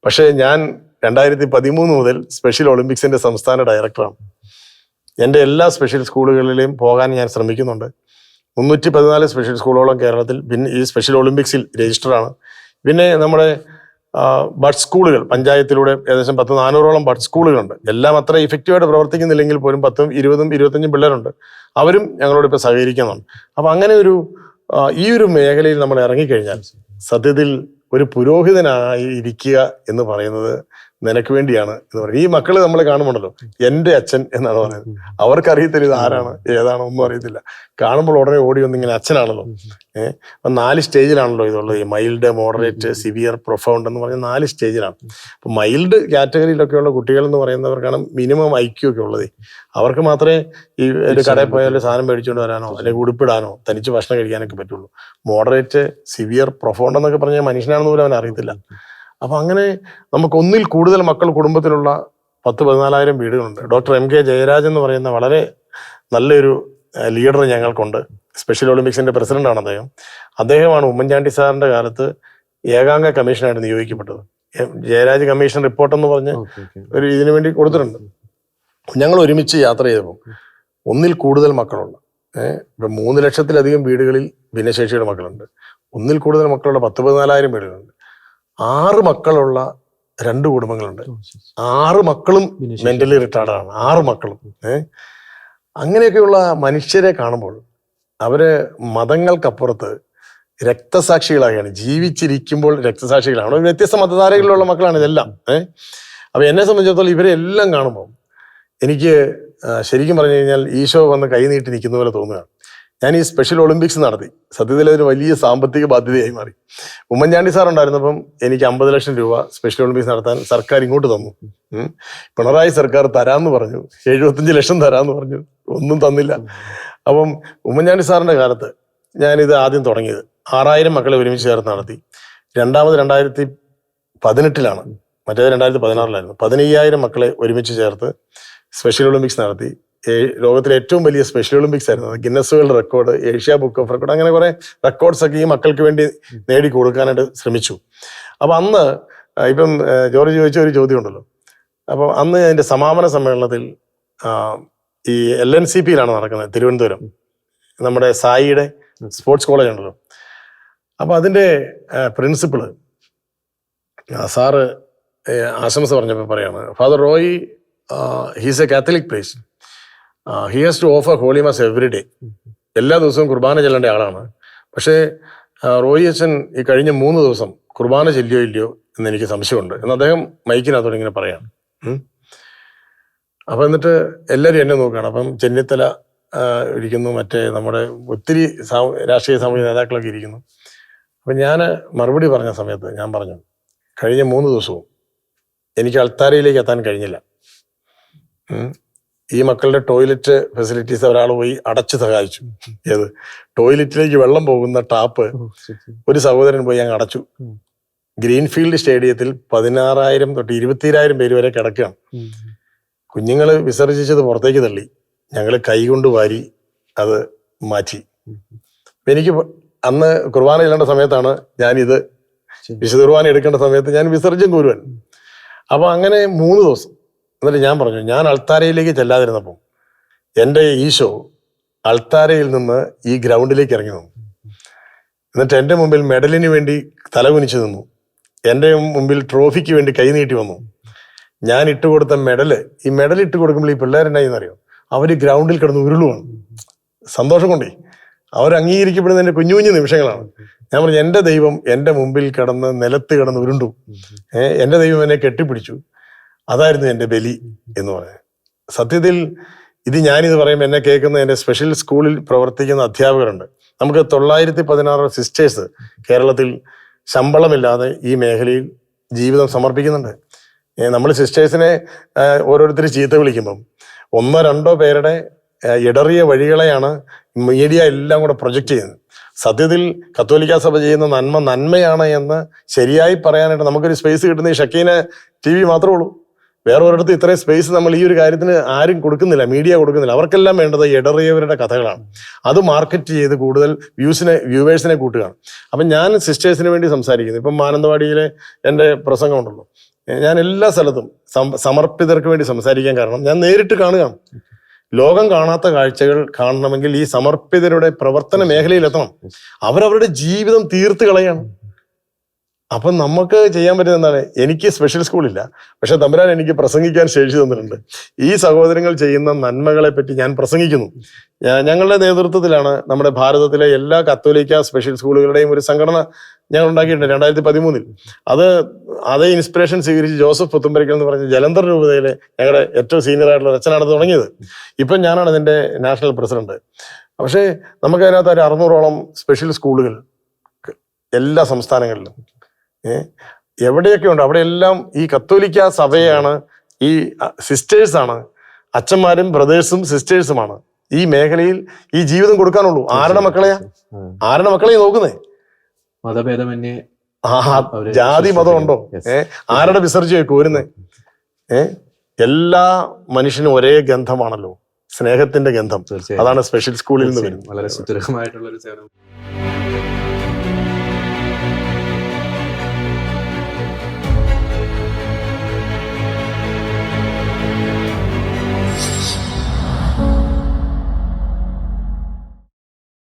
പക്ഷേ ഞാൻ 2013 മുതൽ സ്പെഷ്യൽ ഒളിമ്പിക്സിന്റെ സംസ്ഥാന ഡയറക്ടറാണ്. എൻ്റെ എല്ലാ സ്പെഷ്യൽ സ്കൂളുകളിലും പോകാൻ ഞാൻ ശ്രമിക്കുന്നുണ്ട്. 314 സ്പെഷ്യൽ സ്കൂളോളം കേരളത്തിൽ പിന്നെ ഈ സ്പെഷ്യൽ ഒളിമ്പിക്സിൽ രജിസ്റ്ററാണ്. പിന്നെ നമ്മുടെ ബഡ് സ്കൂളുകൾ പഞ്ചായത്തിലൂടെ ഏകദേശം 400-ഓളം ബഡ് സ്കൂളുകളുണ്ട്. എല്ലാം അത്ര ഇഫക്റ്റീവായിട്ട് പ്രവർത്തിക്കുന്നില്ലെങ്കിൽ പോലും 10, 20, 25 പിള്ളേരുണ്ട്. അവരും ഞങ്ങളോട് ഇപ്പോൾ സഹകരിക്കുന്നുണ്ട്. അപ്പം അങ്ങനെ ഈ ഒരു മേഖലയിൽ നമ്മൾ ഇറങ്ങിക്കഴിഞ്ഞാൽ സത്യത്തിൽ ഒരു പുരോഹിതനായി ഇരിക്കുക എന്ന് പറയുന്നത് നിനക്ക് വേണ്ടിയാണ് എന്ന് പറയും. ഈ മക്കള് നമ്മളെ കാണുമ്പോണ്ടല്ലോ, എൻ്റെ അച്ഛൻ എന്നാണ് പറയുന്നത്. അവർക്കറിയത്തില്ല ഇത് ആരാണ് ഏതാണ് ഒന്നും അറിയത്തില്ല. കാണുമ്പോൾ ഉടനെ ഓടി വന്ന് ഇങ്ങനെ അച്ഛനാണല്ലോ. അപ്പം 4 സ്റ്റേജിലാണല്ലോ ഇതുള്ളത്. ഈ മൈൽഡ്, മോഡറേറ്റ്, സിവിയർ, പ്രൊഫൗണ്ട് എന്ന് പറഞ്ഞ 4 സ്റ്റേജിലാണ്. അപ്പൊ മൈൽഡ് കാറ്റഗറിയിലൊക്കെയുള്ള കുട്ടികൾ എന്ന് പറയുന്നവർക്കാണ് മിനിമം IQ ഒക്കെ ഉള്ളത്. അവർക്ക് മാത്രമേ ഈ ഒരു കടയിൽ പോയാൽ സാധനം മേടിച്ചുകൊണ്ട് വരാനോ അല്ലെങ്കിൽ ഉടുപ്പിടാനോ തനിച്ച് ഭക്ഷണം കഴിക്കാനൊക്കെ പറ്റുള്ളൂ. മോഡറേറ്റ്, സിവിയർ, പ്രൊഫൗണ്ട് എന്നൊക്കെ പറഞ്ഞാൽ മനുഷ്യനാണെന്ന് പോലും അവൻ അറിയത്തില്ല. അപ്പൊ അങ്ങനെ നമുക്ക് 1-ൽ കൂടുതൽ മക്കൾ കുടുംബത്തിലുള്ള 10-14,000 വീടുകളുണ്ട്. ഡോക്ടർ MK ജയരാജ് എന്ന് പറയുന്ന വളരെ നല്ലൊരു ലീഡർ ഞങ്ങൾക്കുണ്ട്. സ്പെഷ്യൽ ഒളിമ്പിക്സിന്റെ പ്രസിഡന്റാണ് അദ്ദേഹം. അദ്ദേഹമാണ് ഉമ്മൻചാണ്ടി സാറിന്റെ കാലത്ത് ഏകാംഗ കമ്മീഷനായിട്ട് നിയോഗിക്കപ്പെട്ടത്. ജയരാജ് കമ്മീഷൻ റിപ്പോർട്ട് എന്ന് പറഞ്ഞ് ഒരു ഇതിനു വേണ്ടി കൊടുത്തിട്ടുണ്ട്. ഞങ്ങൾ ഒരുമിച്ച് യാത്ര ചെയ്തപ്പോൾ 1-ൽ കൂടുതൽ മക്കളുള്ള ഇപ്പം 3 ലക്ഷത്തിലധികം വീടുകളിൽ ഭിന്നശേഷിയുടെ മക്കളുണ്ട്. 1-ൽ കൂടുതൽ മക്കളുള്ള 10-14,000 വീടുകളുണ്ട്. 6 മക്കളുള്ള 2 കുടുംബങ്ങളുണ്ട്. 6 മക്കളും മെന്റലി റിട്ടാർഡാണ്. 6 മക്കളും. അങ്ങനെയൊക്കെയുള്ള മനുഷ്യരെ കാണുമ്പോൾ അവര് മതങ്ങൾക്കപ്പുറത്ത് രക്തസാക്ഷികളായാണ്, ജീവിച്ചിരിക്കുമ്പോൾ രക്തസാക്ഷികളാണ്. വ്യത്യസ്ത മതധാരകളിലുള്ള മക്കളാണ് ഇതെല്ലാം. അപ്പൊ എന്നെ സംബന്ധിച്ചിടത്തോളം ഇവരെ എല്ലാം കാണുമ്പോൾ എനിക്ക് ശരിക്കും പറഞ്ഞു കഴിഞ്ഞാൽ ഈശോ വന്ന് കൈ നീട്ടി നിൽക്കുന്ന പോലെ തോന്നുകയാണ്. ഞാൻ ഈ സ്പെഷ്യൽ ഒളിമ്പിക്സ് നടത്തി. സത്യത്തിൽ അതൊരു വലിയ സാമ്പത്തിക ബാധ്യതയായി മാറി. ഉമ്മൻചാണ്ടി സാർ ഉണ്ടായിരുന്നപ്പം എനിക്ക് 50 ലക്ഷം രൂപ സ്പെഷ്യൽ ഒളിമ്പിക്സ് നടത്താൻ സർക്കാർ ഇങ്ങോട്ട് തന്നു. പിണറായി സർക്കാർ തരാമെന്ന് പറഞ്ഞു, 75 ലക്ഷം തരാമെന്ന് പറഞ്ഞു, ഒന്നും തന്നില്ല. അപ്പം ഉമ്മൻചാണ്ടി സാറിന്റെ കാലത്ത് ഞാനിത് ആദ്യം തുടങ്ങിയത് 6000 മക്കളെ ഒരുമിച്ച് ചേർത്ത് നടത്തി. രണ്ടാമത് 2018-ലാണ്, മറ്റേത് 2016-ലായിരുന്നു. 15,000 മക്കളെ ഒരുമിച്ച് ചേർത്ത് സ്പെഷ്യൽ ഒളിമ്പിക്സ് നടത്തി. ലോകത്തിലെ ഏറ്റവും വലിയ സ്പെഷ്യൽ ഒളിമ്പിക്സ് ആയിരുന്നു. Guinness world record, Asia book of record, അങ്ങനെ കുറെ റെക്കോർഡ്സ് ഒക്കെ ഈ മക്കൾക്ക് വേണ്ടി നേടി കൊടുക്കാനായിട്ട് ശ്രമിച്ചു. അപ്പൊ അന്ന് ഇപ്പം ജോർജ് ചോദിച്ച ഒരു ചോദ്യം ഉണ്ടല്ലോ. അപ്പൊ അന്ന് അതിന്റെ സമാപന സമ്മേളനത്തിൽ ഈ LNCP-യിലാണ് നടക്കുന്നത്, തിരുവനന്തപുരം, നമ്മുടെ സായിയുടെ സ്പോർട്സ് കോളേജ് ഉണ്ടല്ലോ. അപ്പൊ അതിന്റെ പ്രിൻസിപ്പള് സാറ് ആശംസ പറഞ്ഞപ്പോൾ പറയാണ്, father Roy he's A Catholic priest, he has to offer holy mass every day. എല്ലാ ദിവസവും കുർബാന ചെല്ലേണ്ട ആളാണ്. പക്ഷേ റോയി അച്ഛൻ ഈ കഴിഞ്ഞ 3 ദിവസം കുർബാന ചെല്ലിയോ ഇല്ലയോ എന്ന് എനിക്ക് സംശയമുണ്ട് എന്ന് അദ്ദേഹം മൈക്കിനകത്തോടെ ഇങ്ങനെ പറയാണ്. അപ്പം എന്നിട്ട് എല്ലാവരും എന്നെ നോക്കുകയാണ്. അപ്പം ചെന്നിത്തല ഇരിക്കുന്നു, മറ്റേ നമ്മുടെ ഒത്തിരി രാഷ്ട്രീയ സാമൂഹിക നേതാക്കളൊക്കെ ഇരിക്കുന്നു. അപ്പം ഞാൻ മറുപടി പറഞ്ഞ സമയത്ത് ഞാൻ പറഞ്ഞു, കഴിഞ്ഞ 3 ദിവസവും എനിക്ക് അൾത്താരയിലേക്ക് എത്താൻ കഴിഞ്ഞില്ല. ഈ മക്കളുടെ ടോയ്ലറ്റ് ഫെസിലിറ്റീസ് ഒരാൾ പോയി അടച്ചു സഹായിച്ചു. ഏത് ടോയ്ലറ്റിലേക്ക് വെള്ളം പോകുന്ന ടാപ്പ് ഒരു സഹോദരൻ പോയി അങ്ങ് അടച്ചു. ഗ്രീൻഫീൽഡ് സ്റ്റേഡിയത്തിൽ 16,000 തൊട്ട് 20,000 പേര് വരെ കിടക്കുകയാണ്. കുഞ്ഞുങ്ങൾ വിസർജിച്ചത് പുറത്തേക്ക് തള്ളി, ഞങ്ങൾ കൈകൊണ്ട് വാരി അത് മാറ്റി. എനിക്ക് അന്ന് കുർബാന ചെല്ലേണ്ട സമയത്താണ് ഞാനിത് വിശുദ്ധ കുർബാന എടുക്കേണ്ട സമയത്ത് ഞാൻ വിസർജ്യം കോരുവാൻ. അപ്പൊ അങ്ങനെ 3 ദിവസം. എന്നിട്ട് ഞാൻ പറഞ്ഞു, ഞാൻ അൾത്താരയിലേക്ക് ചെല്ലാതിരുന്നപ്പം എൻ്റെ ഈശോ അൾത്താരയിൽ നിന്ന് ഈ ഗ്രൗണ്ടിലേക്ക് ഇറങ്ങി വന്നു. എന്നിട്ട് എൻ്റെ മുമ്പിൽ മെഡലിന് വേണ്ടി തലകുനിച്ച് നിന്നു. എൻ്റെ മുമ്പിൽ ട്രോഫിക്ക് വേണ്ടി കൈനീട്ടി വന്നു. ഞാൻ ഇട്ടുകൊടുത്ത മെഡല്, ഈ മെഡൽ ഇട്ട് കൊടുക്കുമ്പോൾ ഈ പിള്ളേരെന്നായിന്നറിയോ, അവർ ഗ്രൗണ്ടിൽ കിടന്ന് ഉരുളുവാണ് സന്തോഷം കൊണ്ടേ. അവർ അംഗീകരിക്കപ്പെടുന്നതിൻ്റെ കുഞ്ഞു കുഞ്ഞു നിമിഷങ്ങളാണ്. ഞാൻ പറഞ്ഞു, എൻ്റെ ദൈവം എൻ്റെ മുമ്പിൽ കിടന്ന് നിലത്ത് കിടന്ന് ഉരുണ്ടു, എൻ്റെ ദൈവം എന്നെ കെട്ടിപ്പിടിച്ചു, അതായിരുന്നു എൻ്റെ ബലി എന്ന് പറഞ്ഞത്. സത്യത്തിൽ ഇത് ഞാനിത് പറയുമ്പോൾ എന്നെ കേൾക്കുന്ന എൻ്റെ സ്പെഷ്യൽ സ്കൂളിൽ പ്രവർത്തിക്കുന്ന അധ്യാപകരുണ്ട്. നമുക്ക് 916 സിസ്റ്റേഴ്സ് കേരളത്തിൽ ശമ്പളമില്ലാതെ ഈ മേഖലയിൽ ജീവിതം സമർപ്പിക്കുന്നുണ്ട്. നമ്മൾ സിസ്റ്റേഴ്സിനെ ഓരോരുത്തർ ചീത്ത വിളിക്കുമ്പം 1-2 പേരുടെ ഇടറിയ വഴികളെയാണ് മീഡിയ എല്ലാം കൂടെ പ്രൊജക്റ്റ് ചെയ്യുന്നത്. സത്യത്തിൽ കത്തോലിക്ക സഭ ചെയ്യുന്ന നന്മയാണ് എന്ന് ശരിയായി പറയാനായിട്ട് നമുക്കൊരു സ്പേസ് കിട്ടുന്ന ഈ ഷക്കീന TV മാത്രമേ ഉള്ളൂ. വേറെ ഒരിടത്ത് ഇത്രയും സ്പേസ് നമ്മൾ ഈ ഒരു കാര്യത്തിന് ആരും കൊടുക്കുന്നില്ല, മീഡിയ കൊടുക്കുന്നില്ല. അവർക്കെല്ലാം വേണ്ടത് ഇടറിയവരുടെ കഥകളാണ്. അത് മാർക്കറ്റ് ചെയ്ത് കൂടുതൽ വ്യൂവേഴ്സിനെ കൂട്ടുകയാണ്. അപ്പം ഞാൻ സിസ്റ്റേഴ്സിന് വേണ്ടി സംസാരിക്കുന്നു. ഇപ്പം മാനന്തവാടിയിലെ എൻ്റെ പ്രസംഗമുണ്ടല്ലോ, ഞാൻ എല്ലാ സ്ഥലത്തും സമർപ്പിതർക്ക് വേണ്ടി സംസാരിക്കാൻ കാരണം ഞാൻ നേരിട്ട് കാണുകയാണ്. ലോകം കാണാത്ത കാഴ്ചകൾ കാണണമെങ്കിൽ ഈ സമർപ്പിതരുടെ പ്രവർത്തന മേഖലയിൽ എത്തണം. അവരവരുടെ ജീവിതം തീർത്ത് കളയാണ്. അപ്പം നമുക്ക് ചെയ്യാൻ പറ്റുന്ന എന്താണ്? എനിക്ക് സ്പെഷ്യൽ സ്കൂളില്ല, പക്ഷെ തമ്പുരാൻ എനിക്ക് പ്രസംഗിക്കാൻ ശേഷി തന്നിട്ടുണ്ട്. ഈ സഹോദരങ്ങൾ ചെയ്യുന്ന നന്മകളെ പറ്റി ഞാൻ പ്രസംഗിക്കുന്നു. ഞങ്ങളുടെ നേതൃത്വത്തിലാണ് നമ്മുടെ ഭാരതത്തിലെ എല്ലാ കത്തോലിക്ക സ്പെഷ്യൽ സ്കൂളുകളുടെയും ഒരു സംഘടന ഞങ്ങൾ ഉണ്ടാക്കിയിട്ടുണ്ട് 2013. അതേ ഇൻസ്പിറേഷൻ സ്വീകരിച്ച് ജോസഫ് പുത്തുമ്പരിക്കൽ എന്ന് പറഞ്ഞ ജലന്ധർ രൂപതയിലെ ഞങ്ങളുടെ ഏറ്റവും സീനിയർ ആയിട്ടുള്ള അച്ഛനാണ് തുടങ്ങിയത്. ഇപ്പം ഞാനാണ് ഇതിൻ്റെ നാഷണൽ പ്രസിഡന്റ്. പക്ഷേ നമുക്കതിനകത്ത് ഒരു 600ഓളം സ്പെഷ്യൽ സ്കൂളുകൾ എല്ലാ സംസ്ഥാനങ്ങളിലും എവിടെയൊക്കെ ഉണ്ട്. അവിടെയെല്ലാം ഈ കത്തോലിക്ക സഭയാണ്, ഈ സിസ്റ്റേഴ്സാണ്, അച്ഛന്മാരും ബ്രദേഴ്സും സിസ്റ്റേഴ്സുമാണ് ഈ മേഖലയിൽ ഈ ജീവിതം കൊടുക്കാനുള്ളൂ. ആരുടെ മക്കളെയാ നോക്കുന്നേ? മതഭേദമന്യേ ജാതി മതം ഉണ്ടോ? ആരുടെ വിസർജ്യം കോരുന്നേ? എല്ലാ മനുഷ്യനും ഒരേ ഗന്ധമാണല്ലോ, സ്നേഹത്തിന്റെ ഗന്ധം. അതാണ് സ്പെഷ്യൽ സ്കൂളിൽ നിന്ന് വരുന്നത്. വളരെ സുദൃഢമായിട്ടുള്ള ഒരു സേവനം.